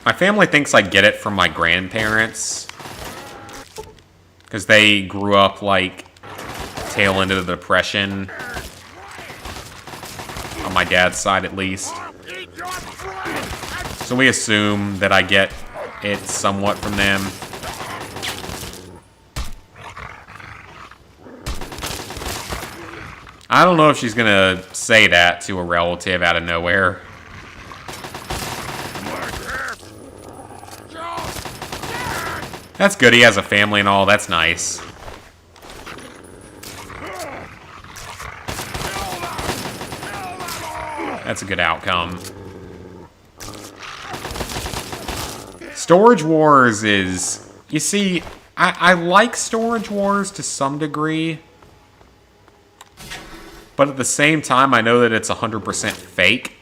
my family thinks I get it from my grandparents. Because they grew up, like, tail end of the Depression. On my dad's side, at least. So we assume that I get it somewhat from them. I don't know if she's gonna say that to a relative out of nowhere. That's good, he has a family and all, that's nice. That's a good outcome. Storage Wars is... you see, I like Storage Wars to some degree. But at the same time, I know that it's 100% fake.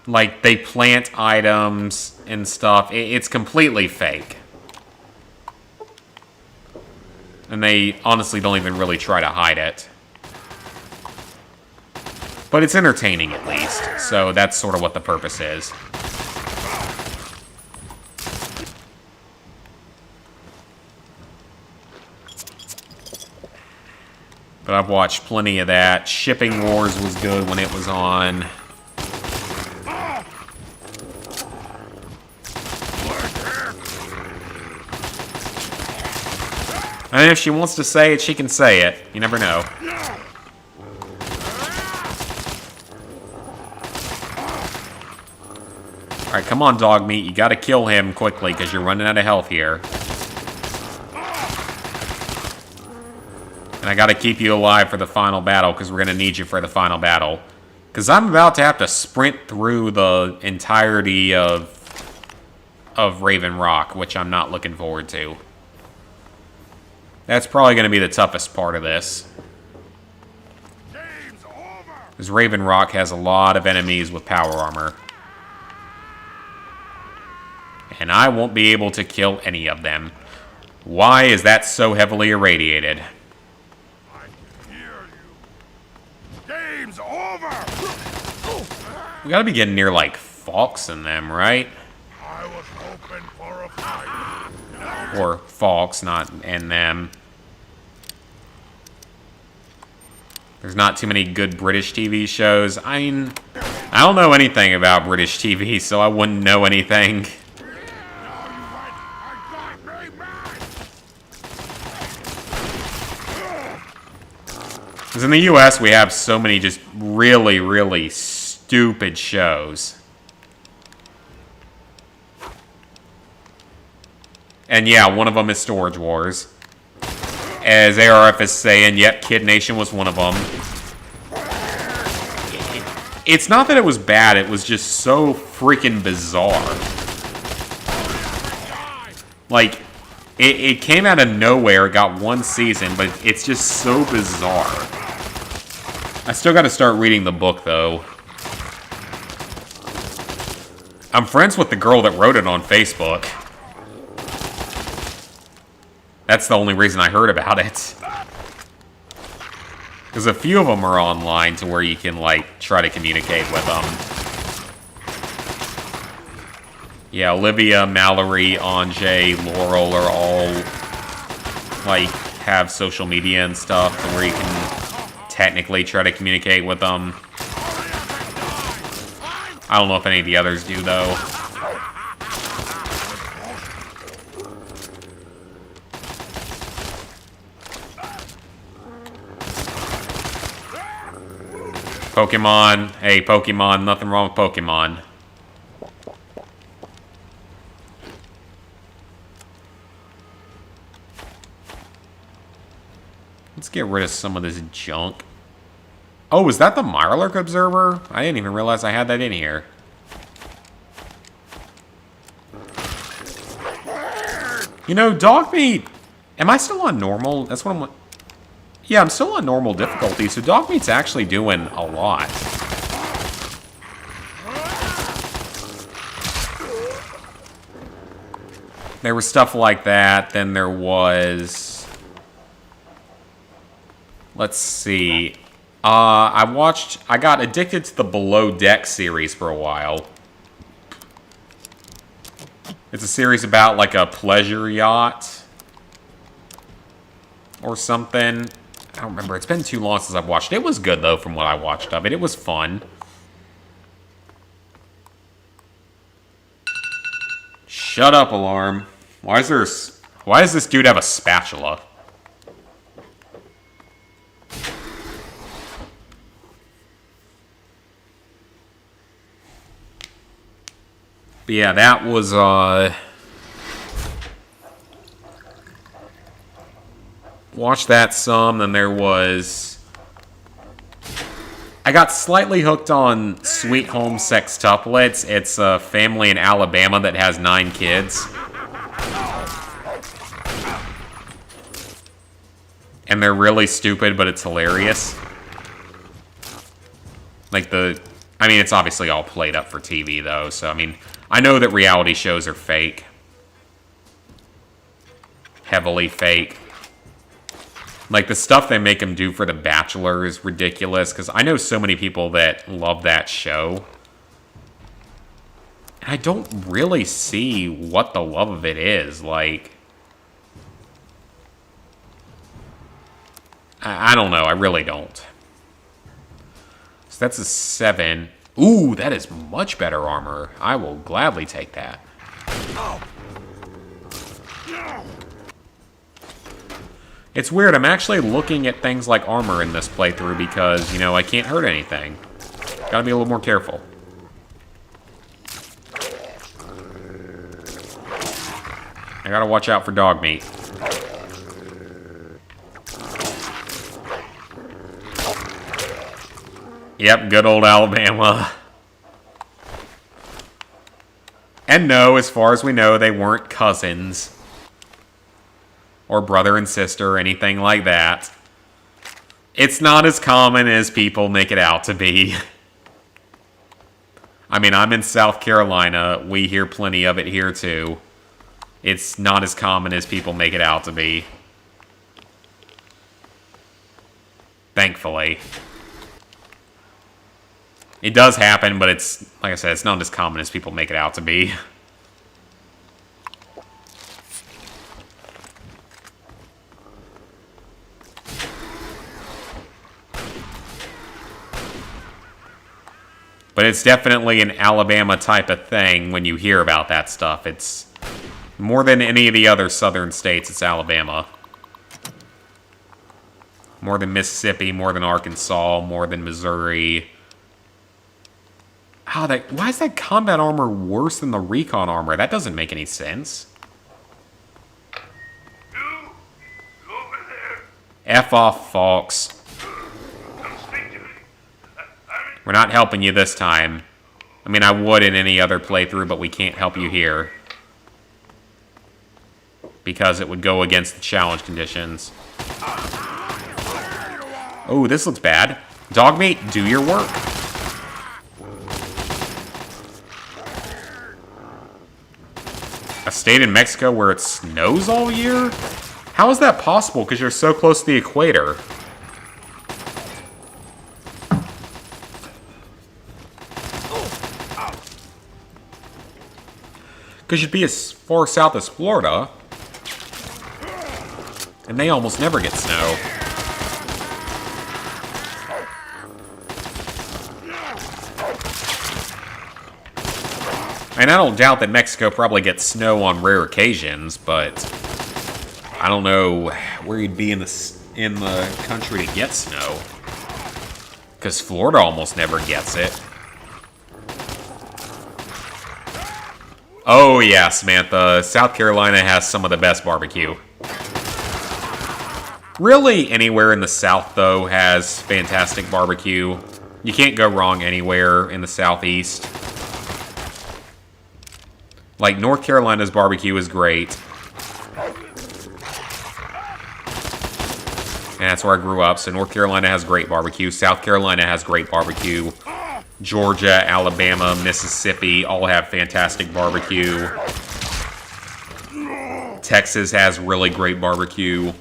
Like, they plant items and stuff. It's completely fake. And they honestly don't even really try to hide it. But it's entertaining, at least. So that's sort of what the purpose is. But I've watched plenty of that. Shipping Wars was good when it was on. And if she wants to say it, she can say it. You never know. Alright, come on, Dogmeat. You gotta kill him quickly, because you're running out of health here. And I gotta keep you alive for the final battle, because we're gonna need you for the final battle. Because I'm about to have to sprint through the entirety of Raven Rock, which I'm not looking forward to. That's probably going to be the toughest part of this. Because Raven Rock has a lot of enemies with power armor. And I won't be able to kill any of them. Why is that so heavily irradiated? I can hear you. Game's over! We gotta be getting near, like, Falks in them, right? I was hoping for a fight. Or Falks, not in them. There's not too many good British TV shows. I mean, I don't know anything about British TV, so I wouldn't know anything. Because in the US, we have so many just really, really stupid shows. And yeah, one of them is Storage Wars. As ARF is saying, yep, Kid Nation was one of them. It's not that it was bad, it was just so freaking bizarre. Like, it came out of nowhere, it got one season, but it's just so bizarre. I still gotta start reading the book, though. I'm friends with the girl that wrote it on Facebook. That's the only reason I heard about it. Because a few of them are online to where you can, like, try to communicate with them. Yeah, Olivia, Mallory, Anjay, Laurel are all, like, have social media and stuff to where you can technically try to communicate with them. I don't know if any of the others do, though. Pokemon. Hey, Pokemon. Nothing wrong with Pokemon. Let's get rid of some of this junk. Oh, is that the Mirelurk Observer? I didn't even realize I had that in here. You know, Dogmeat. Am I still on normal? That's what I'm... Yeah, I'm still on normal difficulty, so Dogmeat's actually doing a lot. There was stuff like that, then there was... Let's see. I got addicted to the Below Deck series for a while. It's a series about, like, a pleasure yacht. Or something. I don't remember. It's been too long since I've watched it. It was good, though, from what I watched of it. It was fun. Shut up, alarm. Why does this dude have a spatula? But yeah, that was, watched that some, then there was... I got slightly hooked on Sweet Home Sextuplets. It's a family in Alabama that has 9 kids. And they're really stupid, but it's hilarious. Like I mean, it's obviously all played up for TV, though, so, I mean, I know that reality shows are fake. Heavily fake. Like, the stuff they make them do for The Bachelor is ridiculous, because I know so many people that love that show. And I don't really see what the love of it is. Like, I don't know. I really don't. So that's a 7. Ooh, that is much better armor. I will gladly take that. It's weird, I'm actually looking at things like armor in this playthrough because, you know, I can't hurt anything. Gotta be a little more careful. I gotta watch out for Dogmeat. Yep, good old Alabama. And no, as far as we know, they weren't cousins. Or brother and sister, or anything like that. It's not as common as people make it out to be. I mean, I'm in South Carolina. We hear plenty of it here, too. It's not as common as people make it out to be. Thankfully. It does happen, but it's, like I said, it's not as common as people make it out to be. But it's definitely an Alabama type of thing when you hear about that stuff. It's more than any of the other southern states, it's Alabama. More than Mississippi, more than Arkansas, more than Missouri. Why is that combat armor worse than the recon armor? That doesn't make any sense. You over there. F off, Fox. Come speak to me. We're not helping you this time. I mean, I would in any other playthrough, but we can't help you here. Because it would go against the challenge conditions. Oh, this looks bad. Dogmeat, do your work. A state in Mexico where it snows all year? How is that possible? Because you're so close to the equator. Because you'd be as far south as Florida. And they almost never get snow. And I don't doubt that Mexico probably gets snow on rare occasions, but I don't know where you'd be in the country to get snow. Because Florida almost never gets it. Oh yeah, Samantha. South Carolina has some of the best barbecue. Really, anywhere in the South, though, has fantastic barbecue. You can't go wrong anywhere in the Southeast. Like, North Carolina's barbecue is great. And that's where I grew up, so North Carolina has great barbecue. South Carolina has great barbecue. Georgia, Alabama, Mississippi all have fantastic barbecue. Texas has really great barbecue.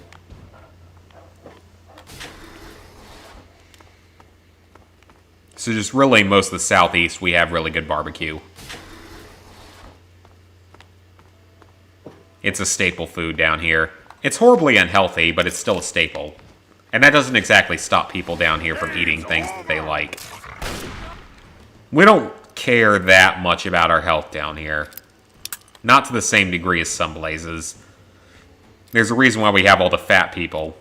So just really most of the Southeast, we have really good barbecue. It's a staple food down here. It's horribly unhealthy, but it's still a staple. And that doesn't exactly stop people down here from eating things that they like. We don't care that much about our health down here. Not to the same degree as some places. There's a reason why we have all the fat people.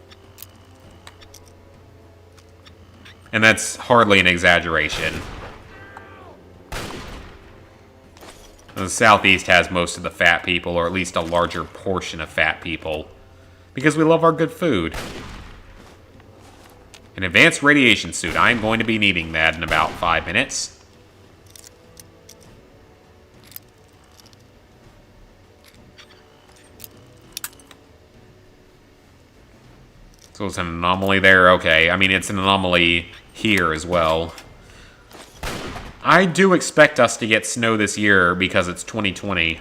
And that's hardly an exaggeration. The Southeast has most of the fat people, or at least a larger portion of fat people. Because we love our good food. An advanced radiation suit. I'm going to be needing that in about 5 minutes. So it's an anomaly there? Okay. I mean, it's an anomaly here as well. I do expect us to get snow this year because it's 2020.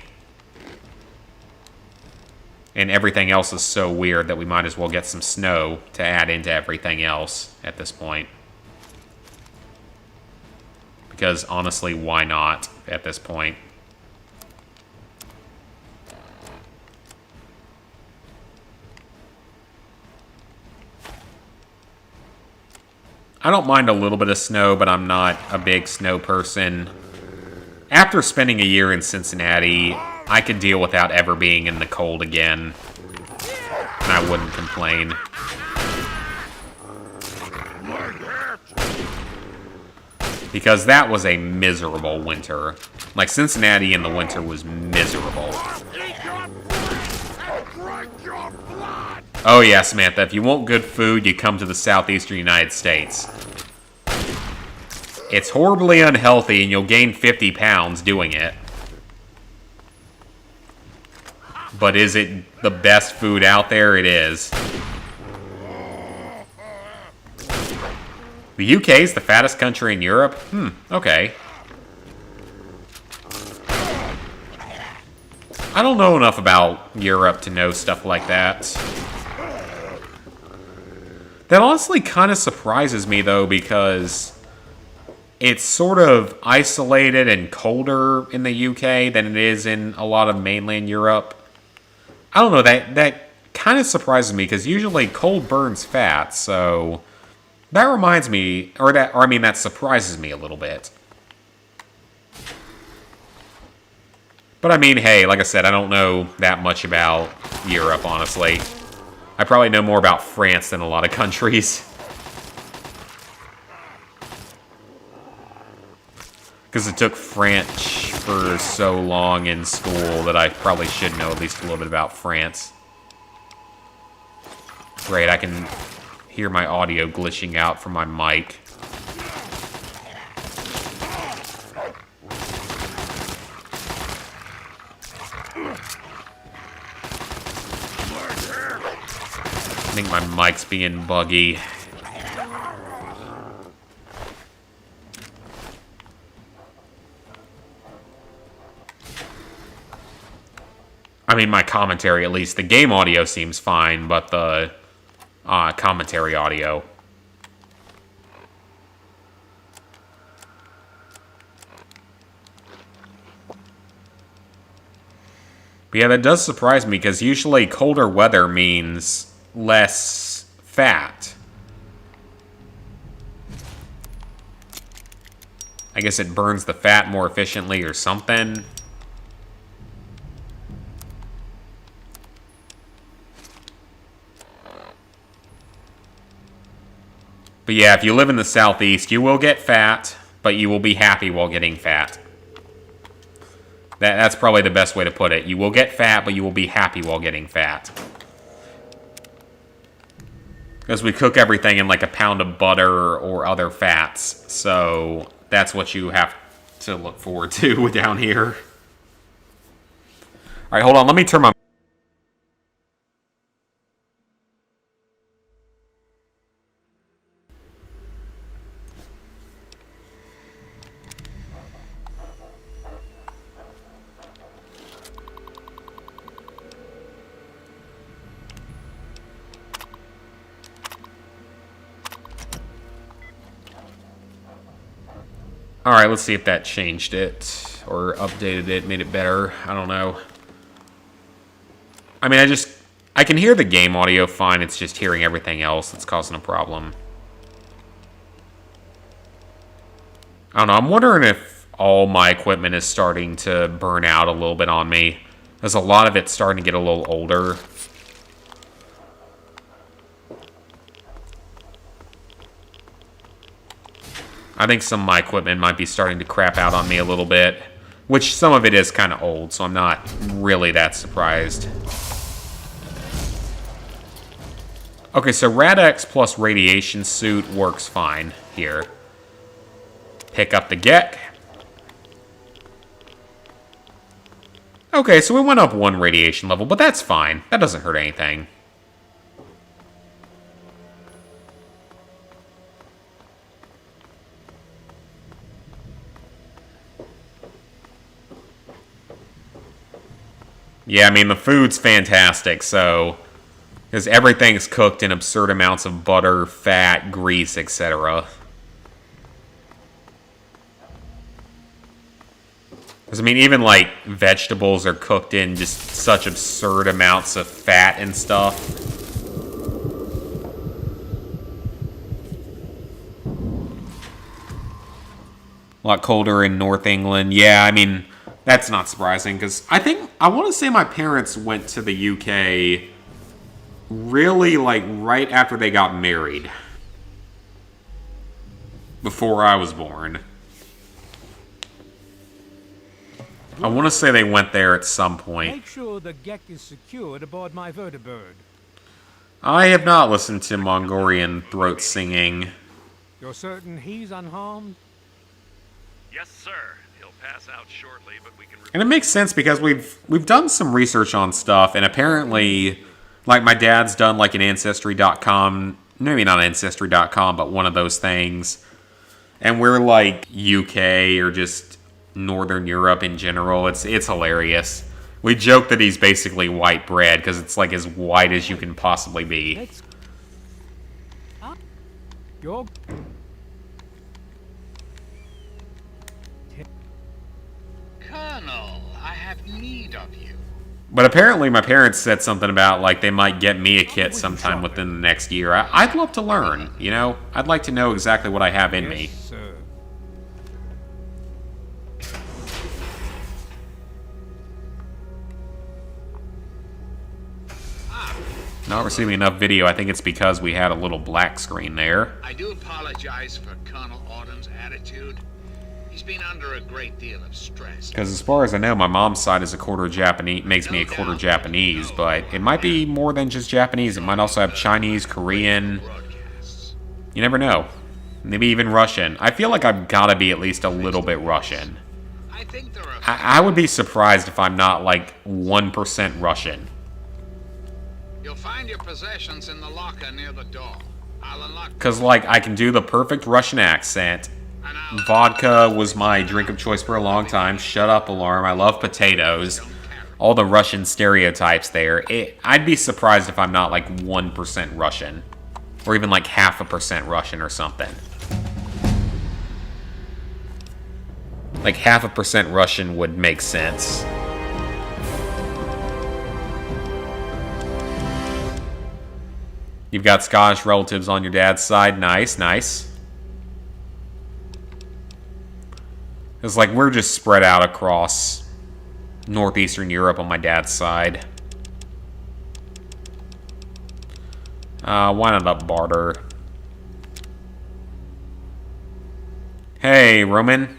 And everything else is so weird that we might as well get some snow to add into everything else at this point. Because honestly, why not at this point? I don't mind a little bit of snow, but I'm not a big snow person. After spending a year in Cincinnati, I could deal without ever being in the cold again. And I wouldn't complain. Because that was a miserable winter. Like, Cincinnati in the winter was miserable. Oh yeah, Samantha, if you want good food, you come to the southeastern United States. It's horribly unhealthy, and you'll gain 50 pounds doing it. But is it the best food out there? It is. The UK is the fattest country in Europe? Okay. I don't know enough about Europe to know stuff like that. That honestly kind of surprises me, though, because it's sort of isolated and colder in the UK than it is in a lot of mainland Europe. I don't know, that kind of surprises me, because usually cold burns fat, so that reminds me, that surprises me a little bit. But I mean, hey, like I said, I don't know that much about Europe, honestly. I probably know more about France than a lot of countries. Because it took French for so long in school that I probably should know at least a little bit about France. Great, I can hear my audio glitching out from my mic. I think my mic's being buggy. I mean, my commentary, at least. The game audio seems fine, but the commentary audio. But yeah, that does surprise me, because usually colder weather means less fat. I guess it burns the fat more efficiently or something. But yeah, if you live in the southeast, you will get fat, but you will be happy while getting fat. That's probably the best way to put it. You will get fat, but you will be happy while getting fat. Because we cook everything in like a pound of butter or other fats. So that's what you have to look forward to down here. Alright, hold on. Let me turn my... Alright, let's see if that changed it, or updated it, made it better. I don't know. I mean, I can hear the game audio fine, it's just hearing everything else that's causing a problem. I don't know, I'm wondering if all my equipment is starting to burn out a little bit on me. Because a lot of it's starting to get a little older. I think some of my equipment might be starting to crap out on me a little bit. Which some of it is kind of old, so I'm not really that surprised. Okay, so Rad-X plus radiation suit works fine here. Pick up the Gek. Okay, so we went up one radiation level, but that's fine. That doesn't hurt anything. Yeah, I mean, the food's fantastic, so... Because everything's cooked in absurd amounts of butter, fat, grease, etc. Because, I mean, even, like, vegetables are cooked in just such absurd amounts of fat and stuff. A lot colder in North England. Yeah, I mean... That's not surprising, because I want to say my parents went to the UK really, like, right after they got married. Before I was born. I want to say they went there at some point. Make sure the Gek is secured aboard my vertibird. I have not listened to Mongolian throat singing. You're certain he's unharmed? Yes, sir. He'll pass out shortly, but we can... And it makes sense because we've done some research on stuff, and apparently, like, my dad's done like an Ancestry.com maybe not Ancestry.com, but one of those things. And we're like UK or just Northern Europe in general. It's hilarious. We joke that he's basically white bread because it's like as white as you can possibly be. You're... Colonel, I have need of you. But apparently my parents said something about like they might get me a kit sometime within the next year. I'd love to learn, you know? I'd like to know exactly what I have in me. Sir. Not receiving enough video. I think it's because we had a little black screen there. I do apologize for Colonel Autumn's attitude. He's been under a great deal of stress. Because as far as I know, my mom's side is a quarter Japanese, makes me a quarter Japanese, but it might be more than just Japanese. It might also have Chinese, Korean. You never know. Maybe even Russian. I feel like I've got to be at least a little bit Russian. I think there are... I would be surprised if I'm not like 1% Russian. You'll find your possessions in the locker near the door. I'll unlock... Because, like, I can do the perfect Russian accent. Vodka was my drink of choice for a long time. Shut up, alarm. I love potatoes. All the Russian stereotypes there. I'd be surprised if I'm not, like, 1% Russian. Or even, like, 0.5% Russian or something. Like, 0.5% Russian would make sense. You've got Scottish relatives on your dad's side. Nice, nice. It's like we're just spread out across northeastern Europe on my dad's side. Why not barter? Hey, Roman.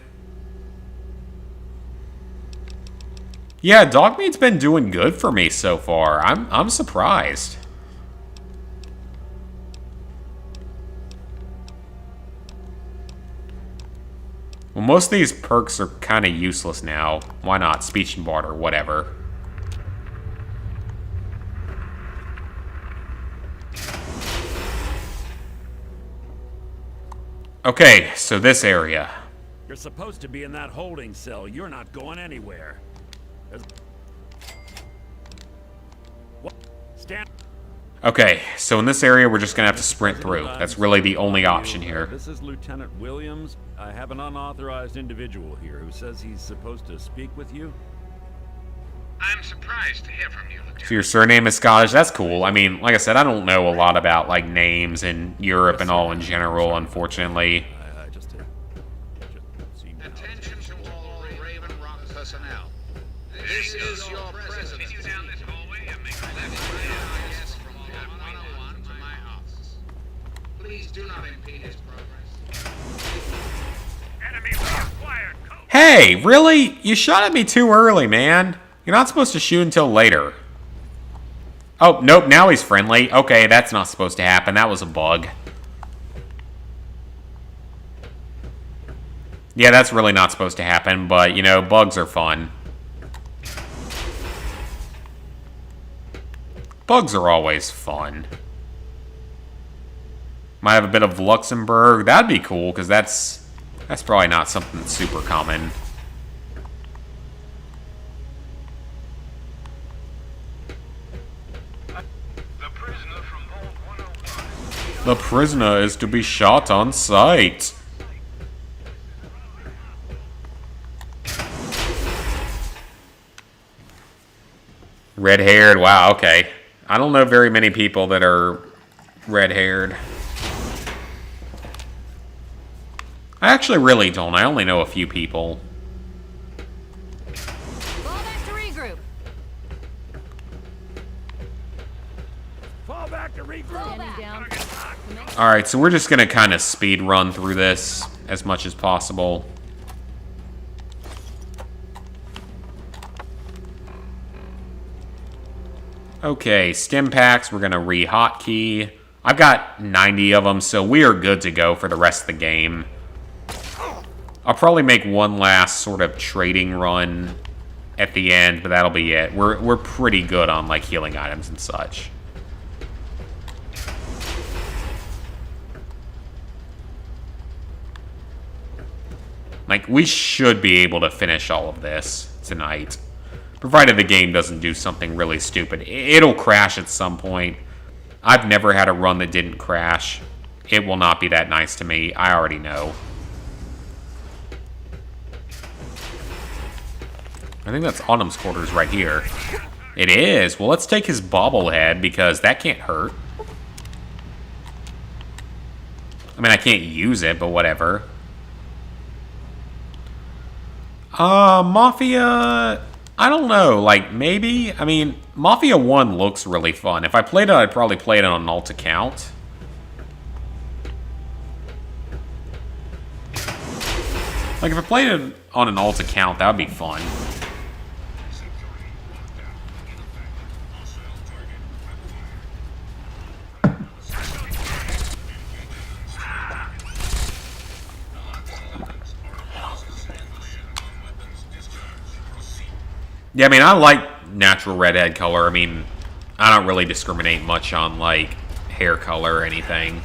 Yeah, Dogmeat's been doing good for me so far. I'm surprised. Well, most of these perks are kind of useless now. Why not? Speech and barter, whatever. Okay, so this area. You're supposed to be in that holding cell. You're not going anywhere. What? Stand. Okay, so in this area, we're just gonna have to sprint through. That's really the only option here. This is Lieutenant Williams. I have an unauthorized individual here who says he's supposed to speak with you. I'm surprised to hear from you, Lieutenant. So your surname is Scottish? That's cool. I mean, like I said, I don't know a lot about, like, names in Europe and all in general, unfortunately. I just seemed to Attention to all Raven Rock personnel. This is your president. Continue down this hallway and make a left. Yes, from Lot 101 to my office. Please do not impede his progress. Enemy reacquired. Hey, really? You shot at me too early, man. You're not supposed to shoot until later. Oh, nope, now he's friendly. Okay, that's not supposed to happen. That was a bug. Yeah, that's really not supposed to happen, but, you know, bugs are fun. Bugs are always fun. Might have a bit of Luxembourg. That'd be cool, because that's probably not something that's super common. The prisoner is to be shot on sight. Red-haired, wow, okay. I don't know very many people that are red-haired. I actually really don't. I only know a few people. Fall back to regroup. Fall back to regroup. Standing down. Alright, so we're just going to kind of speed run through this as much as possible. Okay, stim packs, we're going to re-hotkey. I've got 90 of them, so we are good to go for the rest of the game. I'll probably make one last sort of trading run at the end, but that'll be it. We're pretty good on, like, healing items and such. Like, we should be able to finish all of this tonight. Provided the game doesn't do something really stupid. It'll crash at some point. I've never had a run that didn't crash. It will not be that nice to me. I already know. I think that's Autumn's quarters right here. It is. Well, let's take his bobblehead because that can't hurt. I mean, I can't use it, but whatever. Mafia... I don't know. Like, maybe? I mean, Mafia 1 looks really fun. If I played it, I'd probably play it on an alt account. Like, if I played it on an alt account, that would be fun. Yeah, I mean, I like natural redhead color. I mean, I don't really discriminate much on, like, hair color or anything.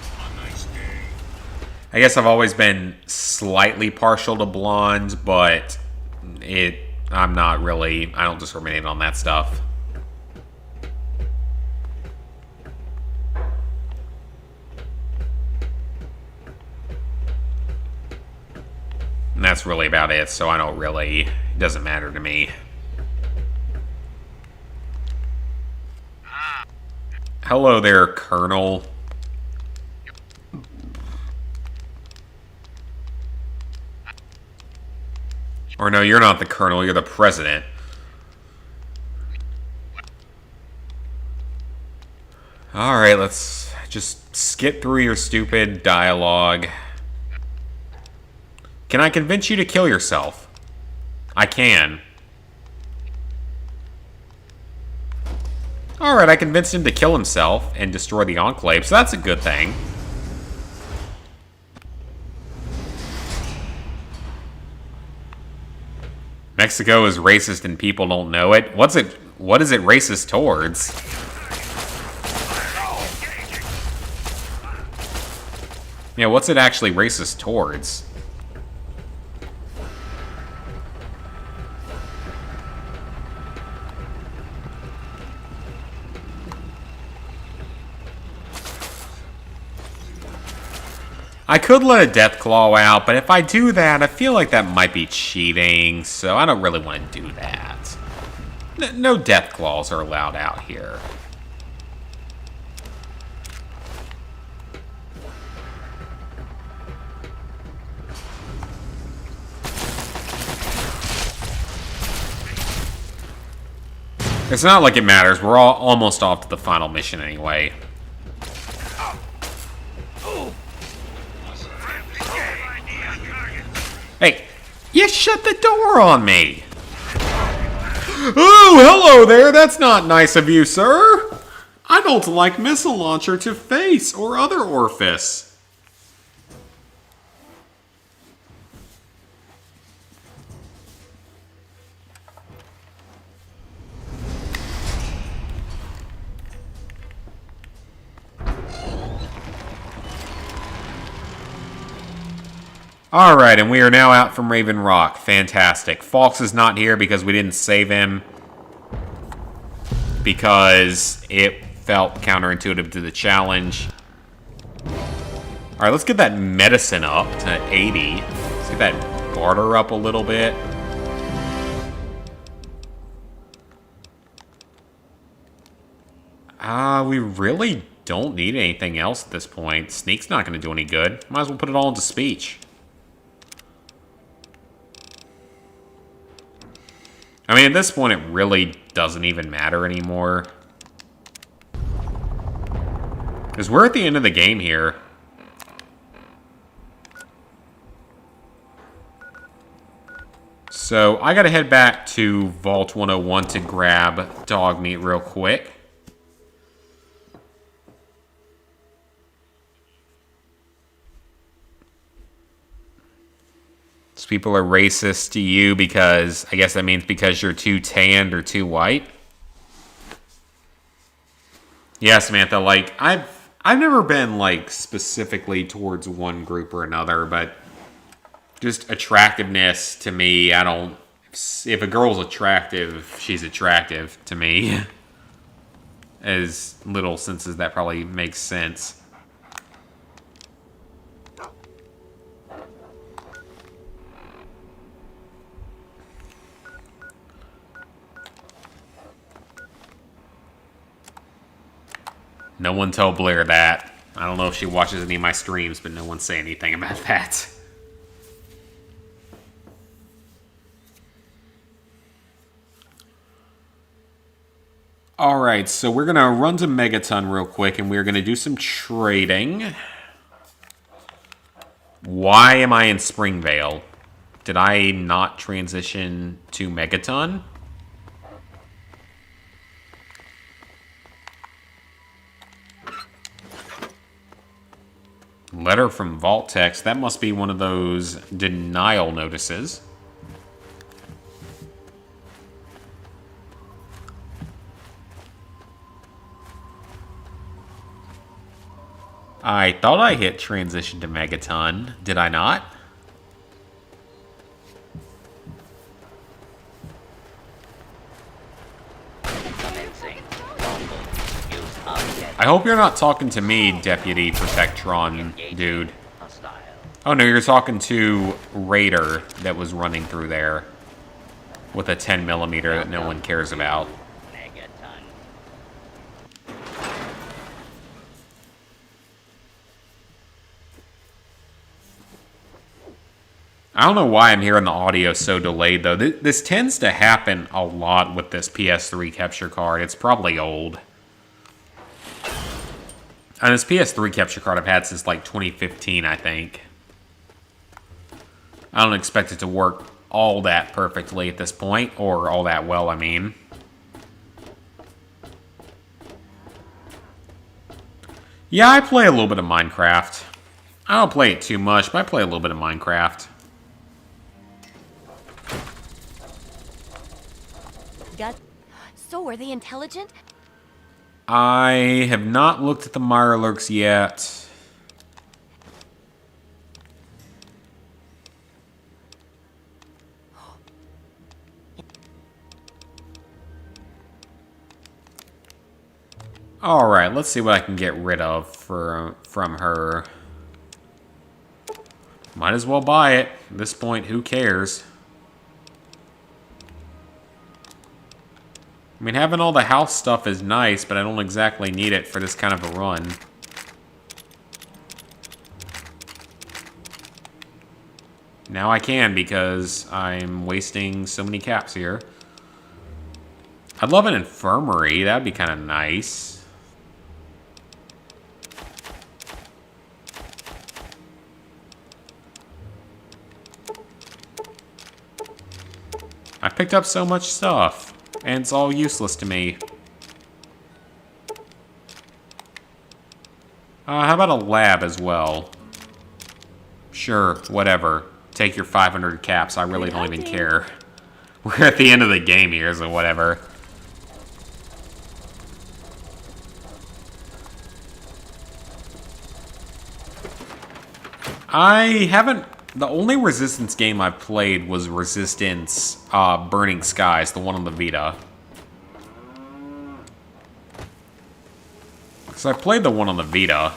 I guess I've always been slightly partial to blonde, but I'm not really, I don't discriminate on that stuff. And that's really about it, so I don't really, it doesn't matter to me. Hello there, Colonel. Or no, you're not the Colonel, you're the President. Alright, let's just skip through your stupid dialogue. Can I convince you to kill yourself? I can. Alright, I convinced him to kill himself and destroy the Enclave, so that's a good thing. Mexico is racist and people don't know it. What is it racist towards? Yeah, what's it actually racist towards? I could let a death claw out, but if I do that, I feel like that might be cheating, so I don't really want to do that. No death claws are allowed out here. It's not like it matters. We're all almost off to the final mission anyway. Hey, you shut the door on me! Oh, hello there! That's not nice of you, sir! I don't like missile launcher to face or other orifice. Alright, and we are now out from Raven Rock. Fantastic. Fawkes is not here because we didn't save him. Because it felt counterintuitive to the challenge. Alright, let's get that medicine up to 80. Let's get that barter up a little bit. We really don't need anything else at this point. Sneak's not going to do any good. Might as well put it all into speech. I mean, at this point, it really doesn't even matter anymore. Because we're at the end of the game here. So, I gotta head back to Vault 101 to grab Dogmeat real quick. People are racist to you because, I guess that means because you're too tanned or too white. Yeah, Samantha, like, I've never been, like, specifically towards one group or another, but just attractiveness to me, I don't... If a girl's attractive, she's attractive to me. As little sense as that probably makes sense. No one tell Blair that. I don't know if she watches any of my streams, but no one say anything about that. Alright, so we're going to run to Megaton real quick, and we're going to do some trading. Why am I in Springvale? Did I not transition to Megaton? Letter from Vaultex. That must be one of those denial notices. I thought I hit transition to Megaton. Did I not? I hope you're not talking to me, Deputy Protectron dude. Oh no, you're talking to Raider that was running through there with a 10mm that no one cares about. I don't know why I'm hearing the audio so delayed, though. This tends to happen a lot with this PS3 capture card. It's probably old. And this PS3 capture card I've had since, like, 2015, I think. I don't expect it to work all that perfectly at this point, or all that well, I mean. Yeah, I play a little bit of Minecraft. I don't play it too much, but I play a little bit of Minecraft. So, are they intelligent? I have not looked at the Mirelurks yet. Alright, let's see what I can get rid of from her. Might as well buy it. At this point, who cares? I mean, having all the house stuff is nice, but I don't exactly need it for this kind of a run. Now I can, because I'm wasting so many caps here. I'd love an infirmary. That'd be kind of nice. I picked up so much stuff. And it's all useless to me. How about a lab as well? Sure, whatever. Take your 500 caps. I really don't even care. We're at the end of the game here, so whatever. I haven't... The only Resistance game I've played was Resistance Burning Skies, the one on the Vita. So I've played the one on the Vita.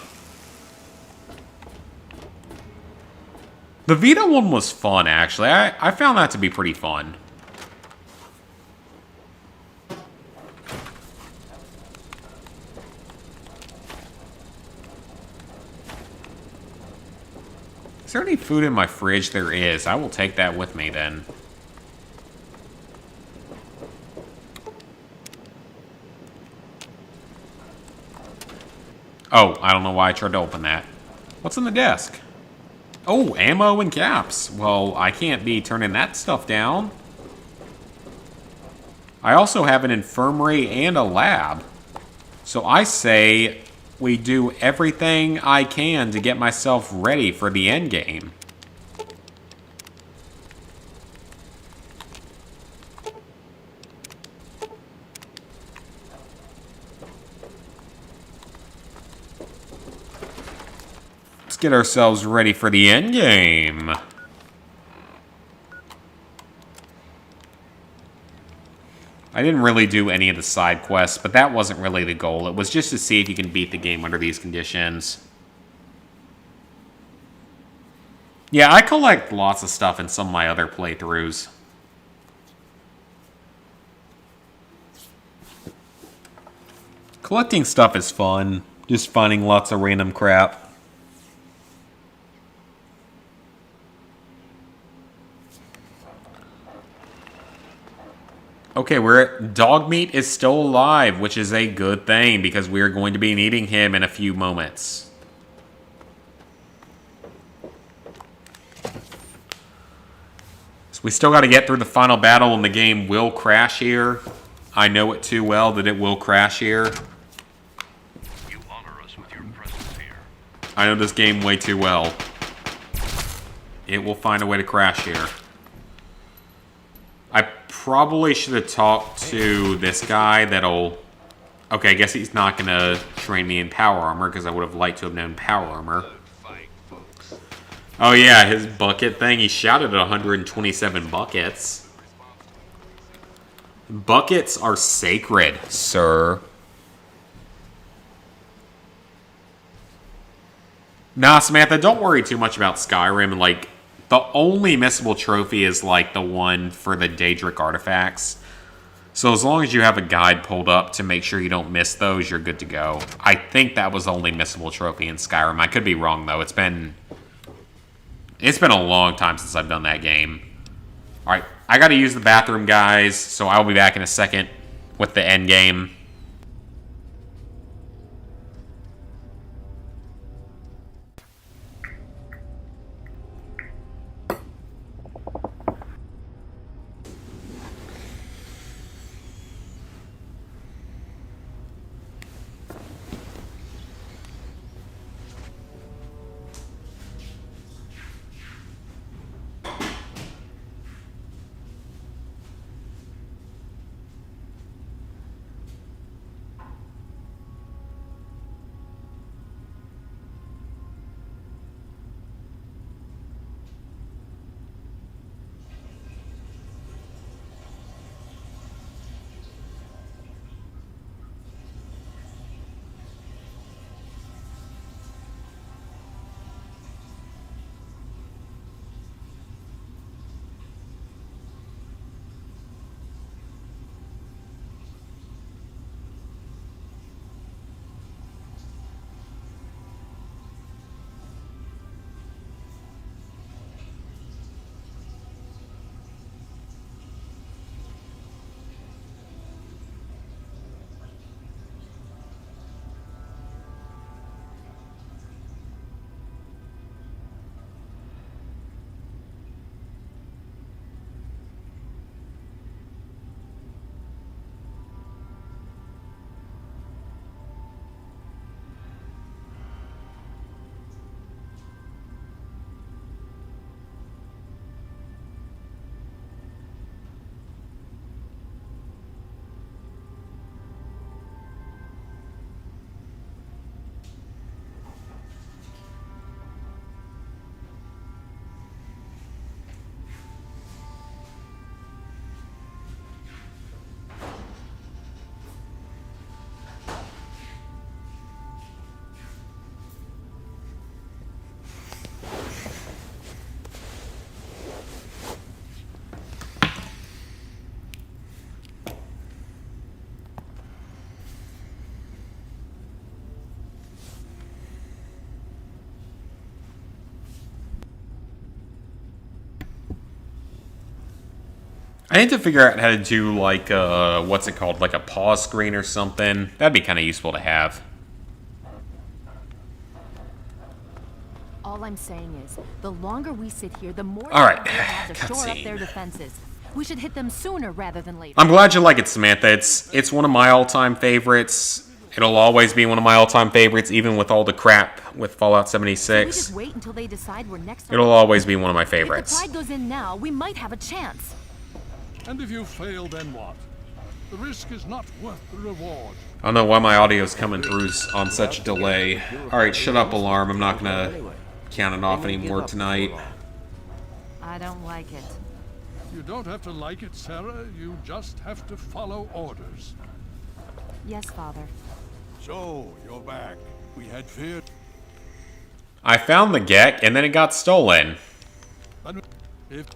The Vita one was fun, actually. I found that to be pretty fun. Is there any food in my fridge? There is. I will take that with me then. Oh, I don't know why I tried to open that. What's on the desk? Oh, ammo and caps. Well, I can't be turning that stuff down. I also have an infirmary and a lab. So I say we do everything I can to get myself ready for the end game. Let's get ourselves ready for the end game. I didn't really do any of the side quests, but that wasn't really the goal. It was just to see if you can beat the game under these conditions. Yeah, I collect lots of stuff in some of my other playthroughs. Collecting stuff is fun. Just finding lots of random crap. Okay, Dogmeat is still alive, which is a good thing because we are going to be needing him in a few moments. So we still got to get through the final battle, and the game will crash here. I know it too well that it will crash here. You honor us with your presence here. I know this game way too well. It will find a way to crash here. I probably should have talked to this guy that'll... Okay, I guess he's not going to train me in power armor because I would have liked to have known power armor. Oh yeah, his bucket thing. He shouted at 127 buckets. Buckets are sacred, sir. Nah, Samantha, don't worry too much about Skyrim. Like, the only missable trophy is, like, the one for the Daedric artifacts. So as long as you have a guide pulled up to make sure you don't miss those, you're good to go. I think that was the only missable trophy in Skyrim. I could be wrong, though. It's been a long time since I've done that game. Alright, I gotta use the bathroom, guys, so I'll be back in a second with the end game. I need to figure out how to do, like, what's it called? Like a pause screen or something. That'd be kind of useful to have. All I'm saying is, the longer we sit here, the more All right, they have to shore up cutscene. their defenses. We should hit them sooner rather than later. I'm glad you like it, Samantha. It's one of my all-time favorites. It'll always be one of my all-time favorites, even with all the crap with Fallout Should we 76. just wait until they decide we're next? It'll always be one of my If the favorites. tide goes in now, we might have a chance. And if you fail, then what? The risk is not worth the reward. I don't know why my audio's coming through on such delay. Alright, shut up, alarm. I'm not gonna count it off anymore tonight. I don't like it. You don't have to like it, Sarah. You just have to follow orders. Yes, Father. So, you're back. We had feared... I found the Gek, and then it got stolen. But if...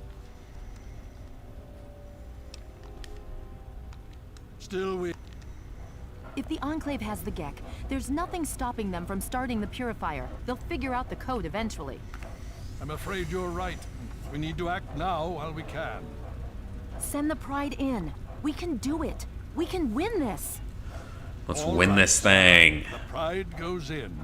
Still we... If the Enclave has the Gek, there's nothing stopping them from starting the Purifier. They'll figure out the code eventually. I'm afraid you're right. We need to act now while we can. Send the Pride in. We can do it. We can win this. Let's All win right, this thing. The Pride goes in.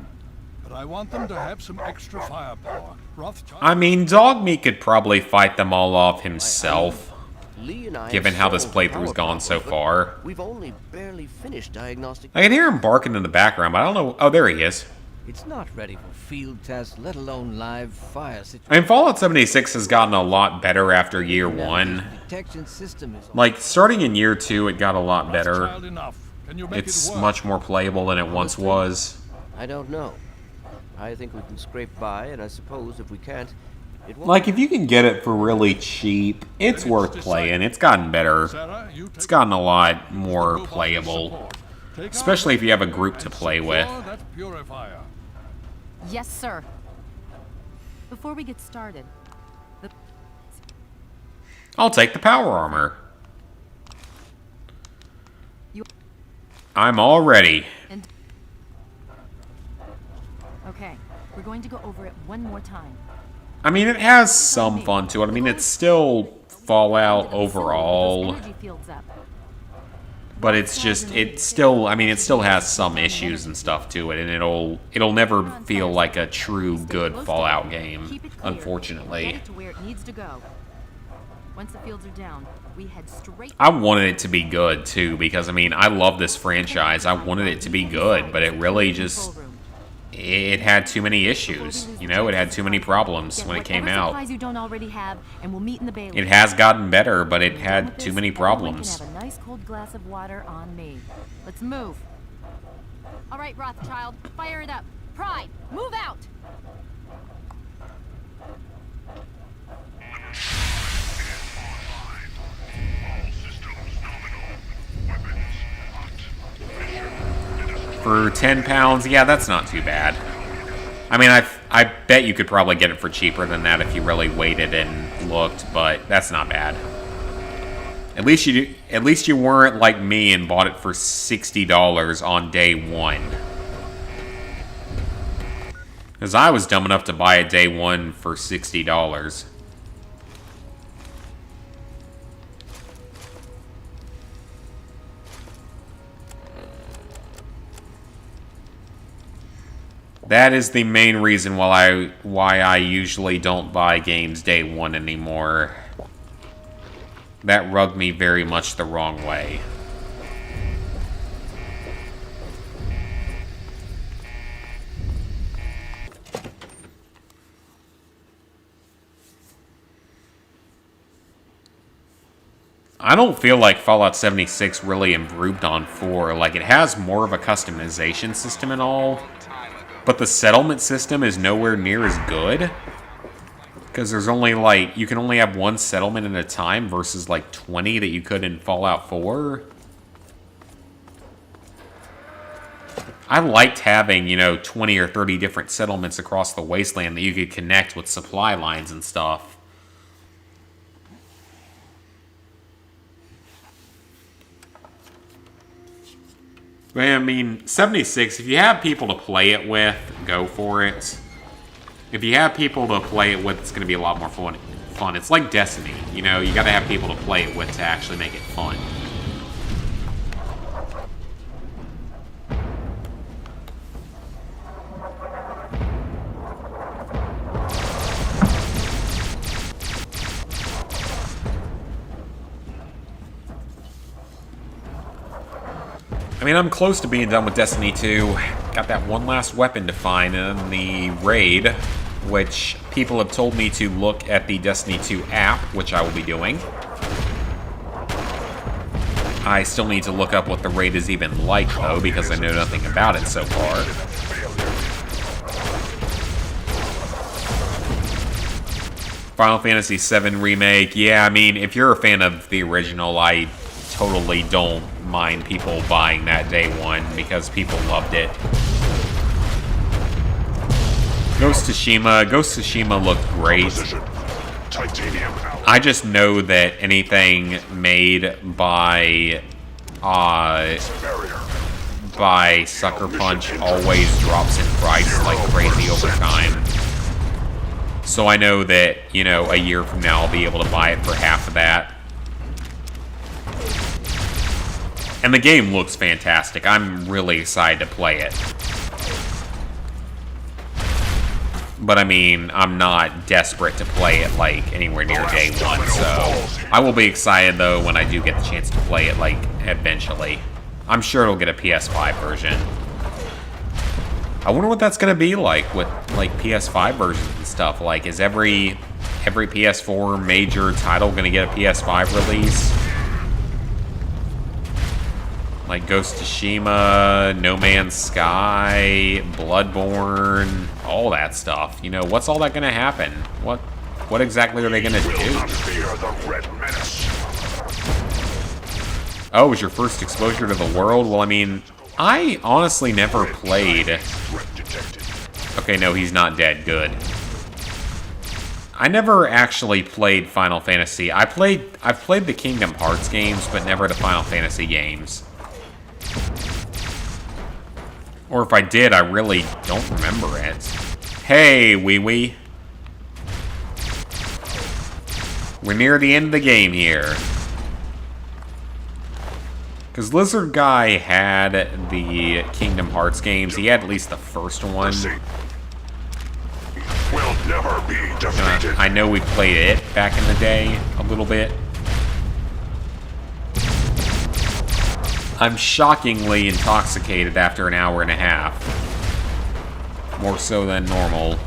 But I want them to have some extra firepower. Rothschild... I mean, Dogmeat could probably fight them all off himself. Lee and I Given have how this solved the playthrough's power gone so problem, but far. We've only barely finished diagnostic. I can hear him barking in the background, but I don't know. Oh, there he is. It's not ready for field tests, let alone live fire situations. I mean, Fallout 76 has gotten a lot better after year 1. Detection system is Like, starting in year 2, it got a lot better. Rothschild enough. Can you make It's it work? much more playable than it once was. I don't know. I think we can scrape by, and I suppose if we can't, it won't. Like, if you can get it for really cheap, it's worth playing. It's gotten better. Sarah, you It's take gotten a lot more Robot playable. support. Take Especially out if you have a the group to and play secure with. that purifier. Yes, sir. Before we get started, the... I'll take the power armor. You... I'm all ready. And... Okay, we're going to go over it one more time. I mean, it has some fun to it. I mean, it's still Fallout overall. Energy fields up. But it's just, it still, I mean, it still has some issues and stuff to it, and it'll never feel like a true good Fallout game, Keep it clear. unfortunately. Get it to where it needs to go. Once the fields are down, we head straight. I wanted it to be good, too, because, I mean, I love this franchise. I wanted it to be good, but it really just, it had too many issues, you know? It had too many problems when it came out. Supplies you don't already have, and we'll meet in the Bailey. It has gotten better, but it When we're done with had too this, many everyone problems. can have a nice cold glass of water on me. Let's move. All right, Rothschild, fire it up. Pride, move out. For 10 pounds, yeah, that's not too bad. I mean, I bet you could probably get it for cheaper than that if you really waited and looked, but that's not bad. At least you weren't like me and bought it for $60 on day 1. Because I was dumb enough to buy it day 1 for $60. That is the main reason why I usually don't buy games day 1 anymore. That rubbed me very much the wrong way. I don't feel like Fallout 76 really improved on 4. Like, it has more of a customization system and all, but the settlement system is nowhere near as good. Because there's only, like, you can only have one settlement at a time versus, like, 20 that you could in Fallout 4. I liked having, you know, 20 or 30 different settlements across the wasteland that you could connect with supply lines and stuff. I mean, 76, if you have people to play it with, go for it. If you have people to play it with, it's going to be a lot more fun. It's like Destiny, you know, you got to have people to play it with to actually make it fun. I mean, I'm close to being done with Destiny 2. Got that one last weapon to find in the raid, which people have told me to look at the Destiny 2 app, which I will be doing. I still need to look up what the raid is even like, though, because I know nothing about it so far. Final Fantasy VII Remake. Yeah, I mean, if you're a fan of the original, I totally don't mind people buying that day one because people loved it. Ghost of Tsushima looked great. I just know that anything made by Sucker Punch always drops in price like crazy over time. So I know that, you know, a year from now I'll be able to buy it for half of that. And the game looks fantastic. I'm really excited to play it. But I mean, I'm not desperate to play it like anywhere near day one, so I will be excited though when I do get the chance to play it like eventually. I'm sure it'll get a PS5 version. I wonder what that's gonna be like with like PS5 versions and stuff. Like, is every PS4 major title gonna get a PS5 release? Like Ghost of Tsushima, No Man's Sky, Bloodborne, all that stuff. You know, what's all that gonna happen? What exactly are they gonna do? Oh, it was your first exposure to the world? Well, I mean, I honestly never played... Okay, no, he's not dead. Good. I never actually played Final Fantasy. I've played the Kingdom Hearts games, but never the Final Fantasy games. Or if I did, I really don't remember it. Hey, wee wee. We're near the end of the game here. Because Lizard Guy had the Kingdom Hearts games. He had at least the first one. Will never be defeated. I know we played it back in the day a little bit. I'm shockingly intoxicated after an hour and a half. More so than normal.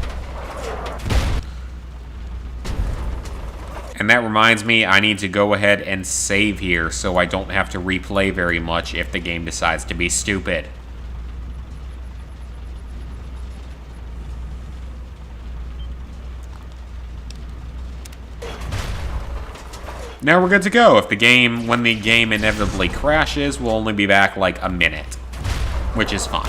And that reminds me, I need to go ahead and save here so I don't have to replay very much if the game decides to be stupid. Now we're good to go. If the game, when the game inevitably crashes, we'll only be back like a minute, which is fine.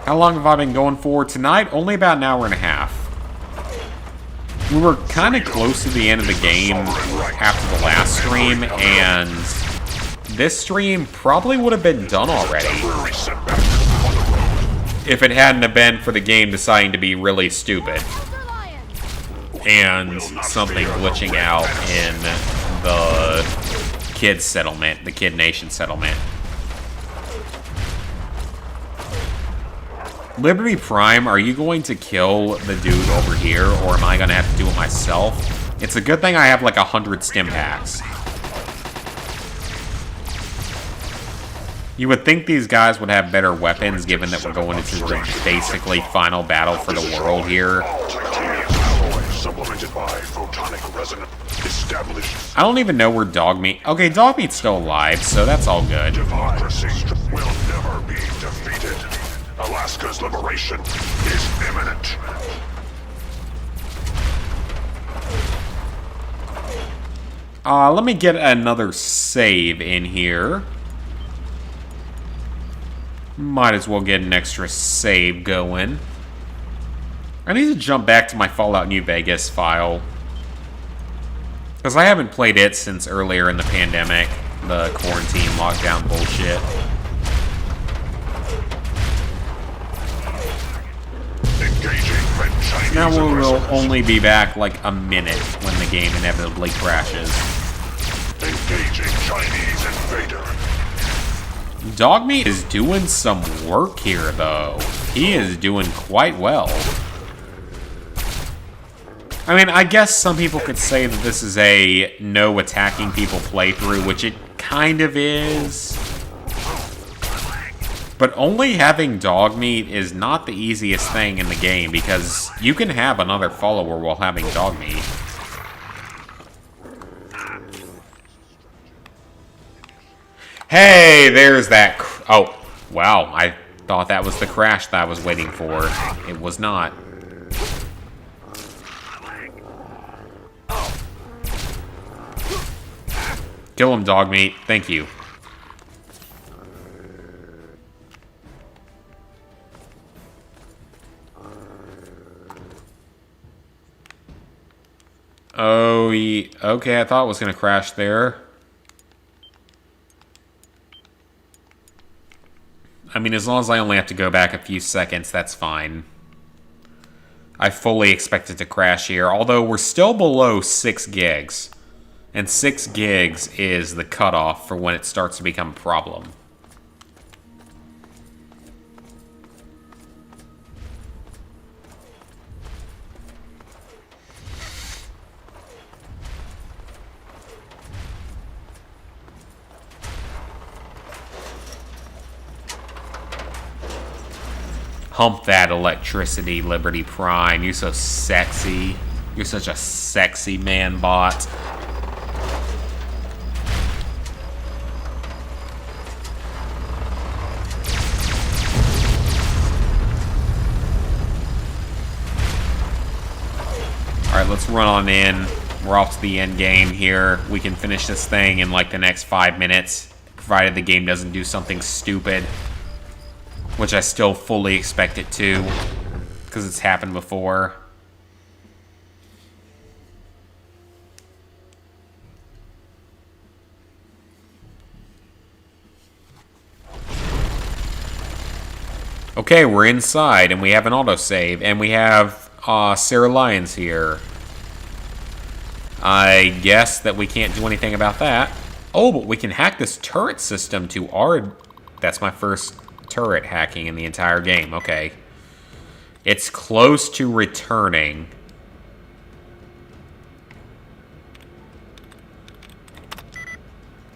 How long have I been going for tonight? Only about an hour and a half. We were kind of close to the end of the game after the last stream, and this stream probably would have been done already if it hadn't have been for the game deciding to be really stupid and something glitching out in the Kid settlement, the Kid Nation settlement. Liberty Prime, are you going to kill the dude over here, or am I going to have to do it myself? It's a good thing I have like 100 stim packs. You would think these guys would have better weapons, given that we're going into the basically final battle for the world here. I don't even know where Dogmeat... Okay, Dogmeat's still alive, so that's all good. Democracy will never be defeated. Alaska's liberation is imminent. Let me get another save in here. Might as well get an extra save going. I need to jump back to my Fallout New Vegas file. Because I haven't played it since earlier in the pandemic. The quarantine lockdown bullshit. Now we'll only be back like a minute when the game inevitably crashes. Engaging Chinese invader. Dogmeat is doing some work here, though. He is doing quite well. I mean, I guess some people could say that this is a no attacking people playthrough, which it kind of is. But only having Dogmeat is not the easiest thing in the game, because you can have another follower while having Dogmeat. Hey, there's that... Oh, wow, I thought that was the crash that I was waiting for. It was not. Kill him, Dogmeat. Thank you. Oh, okay, I thought it was going to crash there. I mean, as long as I only have to go back a few seconds, that's fine. I fully expect it to crash here, although we're still below 6 gigs. And 6 gigs is the cutoff for when it starts to become a problem. Hump that electricity, Liberty Prime. You're so sexy. You're such a sexy man bot. Alright, let's run on in. We're off to the end game here. We can finish this thing in like the next 5 minutes, provided the game doesn't do something stupid. Which I still fully expect it to, because it's happened before. Okay, we're inside, and we have an autosave, and we have Sarah Lyons here. I guess that we can't do anything about that. Oh, but we can hack this turret system to our... That's my first turret hacking in the entire game. Okay. It's close to returning.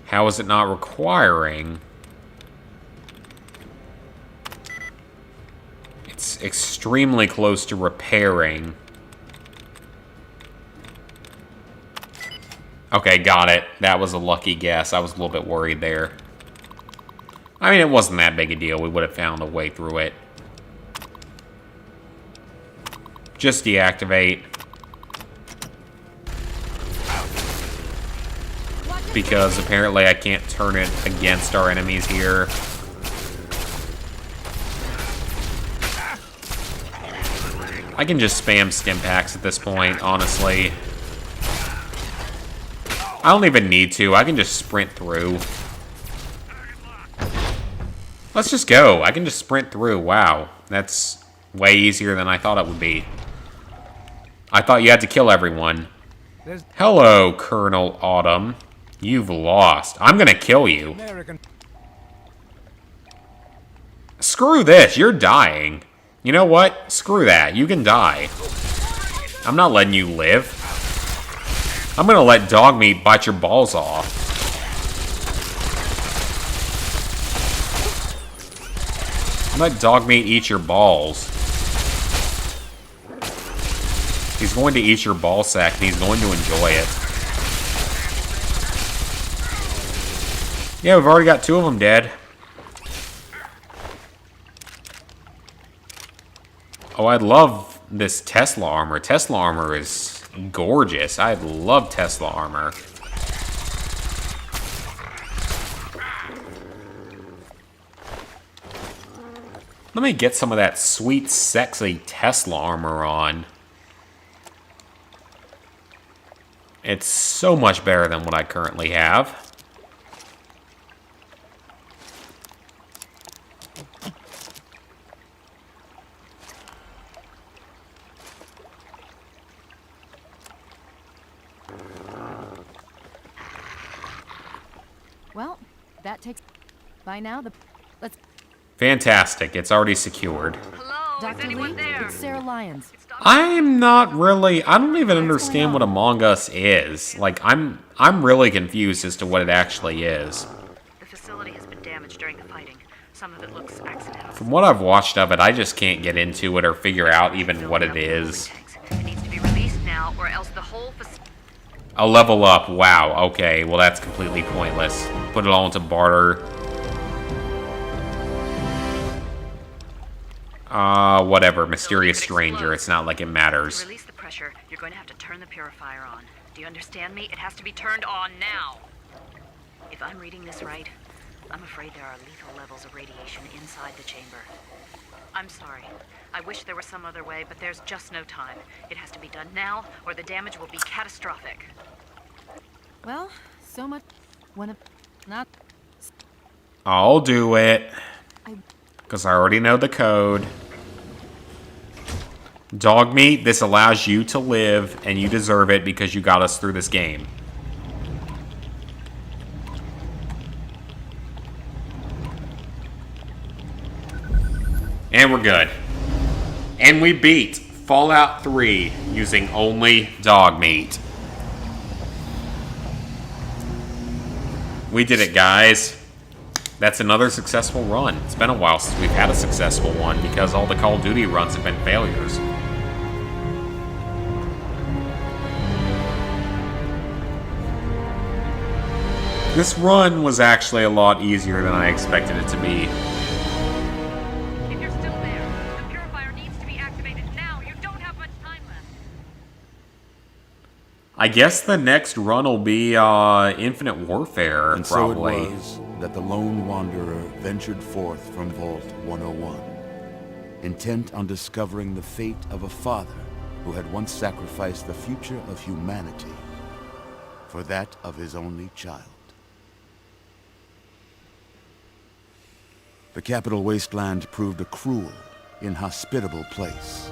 How is it not requiring? It's extremely close to repairing. Okay, got it. That was a lucky guess. I was a little bit worried there. I mean, it wasn't that big a deal. We would have found a way through it. Just deactivate. Because apparently I can't turn it against our enemies here. I can just spam stim packs at this point, honestly. I don't even need to. I can just sprint through. Let's just go. I can just sprint through. Wow. That's way easier than I thought it would be. I thought you had to kill everyone. Hello, Colonel Autumn. You've lost. I'm gonna kill you. Screw this. You're dying. You know what? Screw that. You can die. I'm not letting you live. I'm gonna let Dogmeat bite your balls off. Let Dogmeat eat your balls. He's going to eat your ball sack, and he's going to enjoy it. Yeah, we've already got 2 of them dead. Oh, I love this Tesla armor. Tesla armor is gorgeous. I love Tesla armor. Let me get some of that sweet, sexy Tesla armor on. It's so much better than what I currently have. Well, that takes... By now, let's... Fantastic. It's already secured. Hello, Dr. Lee, it's Sarah Lyons. I'm not really... I don't even understand what Among Us is. Like, I'm really confused as to what it actually is. The facility has been damaged during the fighting. Some of it looks accidental. From what I've watched of it, I just can't get into it or figure out even what it is. It needs to be released now, or else the whole facility... A level up. Wow. Okay. Well, that's completely pointless. Put it all into barter. Whatever. Mysterious stranger. It's not like it matters. To release the pressure, you're going to have to turn the purifier on. Do you understand me? It has to be turned on now. If I'm reading this right, I'm afraid there are lethal levels of radiation inside the chamber. I'm sorry. I wish there was some other way, but there's just no time. It has to be done now, or the damage will be catastrophic. Well, so much. One of. Not. I'll do it. Because I already know the code. Dogmeat, this allows you to live, and you deserve it because you got us through this game. And we're good. And we beat Fallout 3 using only Dogmeat. We did it, guys. That's another successful run. It's been a while since we've had a successful one because all the Call of Duty runs have been failures. This run was actually a lot easier than I expected it to be. If you're still there, the purifier needs to be activated now. You don't have much time left. I guess the next run will be Infinite Warfare, and probably. So it was that the lone wanderer ventured forth from Vault 101, intent on discovering the fate of a father who had once sacrificed the future of humanity for that of his only child. The Capital Wasteland proved a cruel, inhospitable place,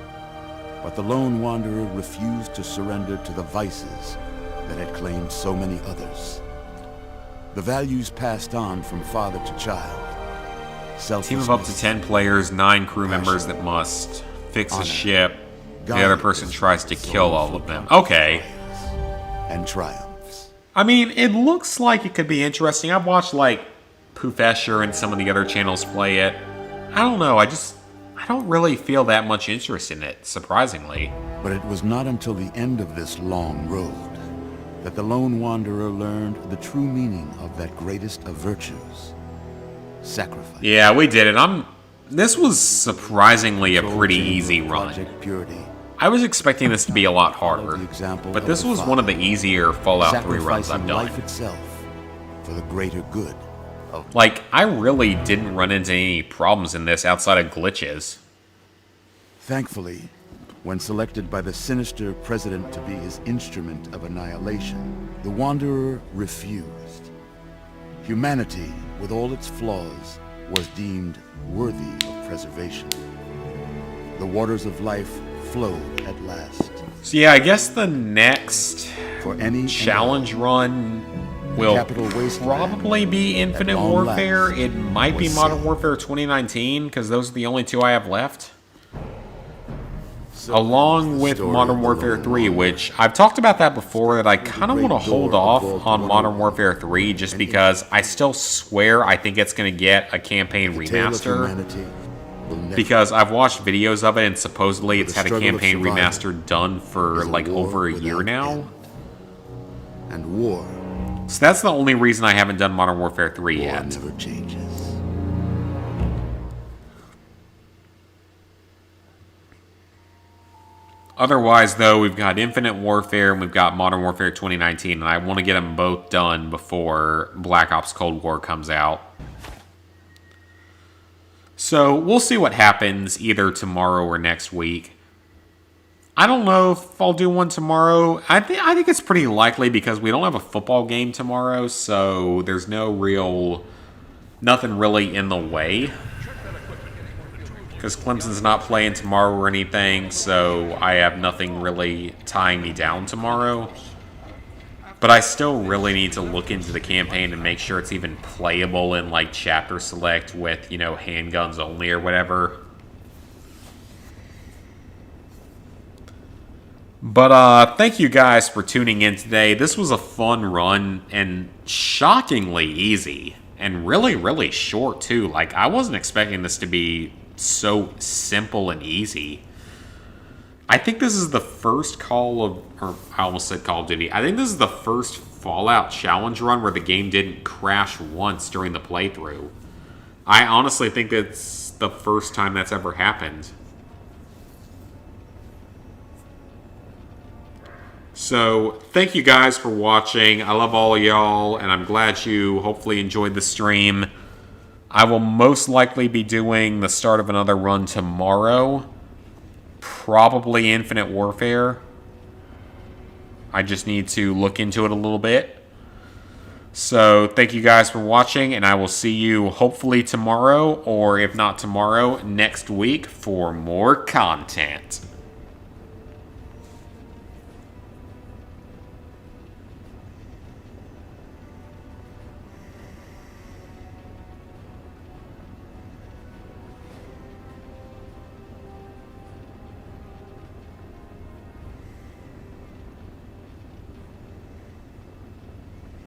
but the lone wanderer refused to surrender to the vices that had claimed so many others. The values passed on from father to child. Team of up to 10 players, 9 crew members that must fix a ship. The other person tries to kill all of them. Okay. And triumphs. I mean, it looks like it could be interesting. I've watched, like, Poofesher and some of the other channels play it. I don't know, I don't really feel that much interest in it, surprisingly. But it was not until the end of this long road that the lone wanderer learned the true meaning of that greatest of virtues, sacrifice. Yeah, we did it. This was surprisingly a pretty easy run. I was expecting this to be a lot harder, but this was one of the easier Fallout 3 runs I've done. Life itself for the greater good. Like, I really didn't run into any problems in this outside of glitches. Thankfully, when selected by the sinister president to be his instrument of annihilation, the Wanderer refused. Humanity, with all its flaws, was deemed worthy of preservation. The waters of life flowed at last. So yeah, I guess the next for any challenge run will probably be Infinite Warfare. It might be Modern Warfare 2019, because those are the only two I have left. Along with Modern Warfare 3, which I've talked about that before, that I kind of want to hold off on Modern Warfare 3 just because I still swear I think it's going to get a campaign remaster. Because I've watched videos of it and supposedly it's had a campaign remaster done for like over a year now. And war. So that's the only reason I haven't done Modern Warfare 3 yet. Never changes. Otherwise, though, we've got Infinite Warfare and we've got Modern Warfare 2019, and I want to get them both done before Black Ops Cold War comes out. So we'll see what happens either tomorrow or next week. I don't know if I'll do one tomorrow. I think it's pretty likely because we don't have a football game tomorrow, so there's nothing really in the way. Because Clemson's not playing tomorrow or anything, so I have nothing really tying me down tomorrow. But I still really need to look into the campaign and make sure it's even playable in like chapter select with, you know, handguns only or whatever. But thank you guys for tuning in today. This was a fun run and shockingly easy and really, really short too. Like, I wasn't expecting this to be so simple and easy. I think this is the first I almost said Call of Duty. I think this is the first Fallout challenge run where the game didn't crash once during the playthrough. I honestly think it's the first time that's ever happened. So, thank you guys for watching. I love all of y'all, and I'm glad you hopefully enjoyed the stream. I will most likely be doing the start of another run tomorrow. Probably Infinite Warfare. I just need to look into it a little bit. So, thank you guys for watching, and I will see you hopefully tomorrow, or if not tomorrow, next week for more content.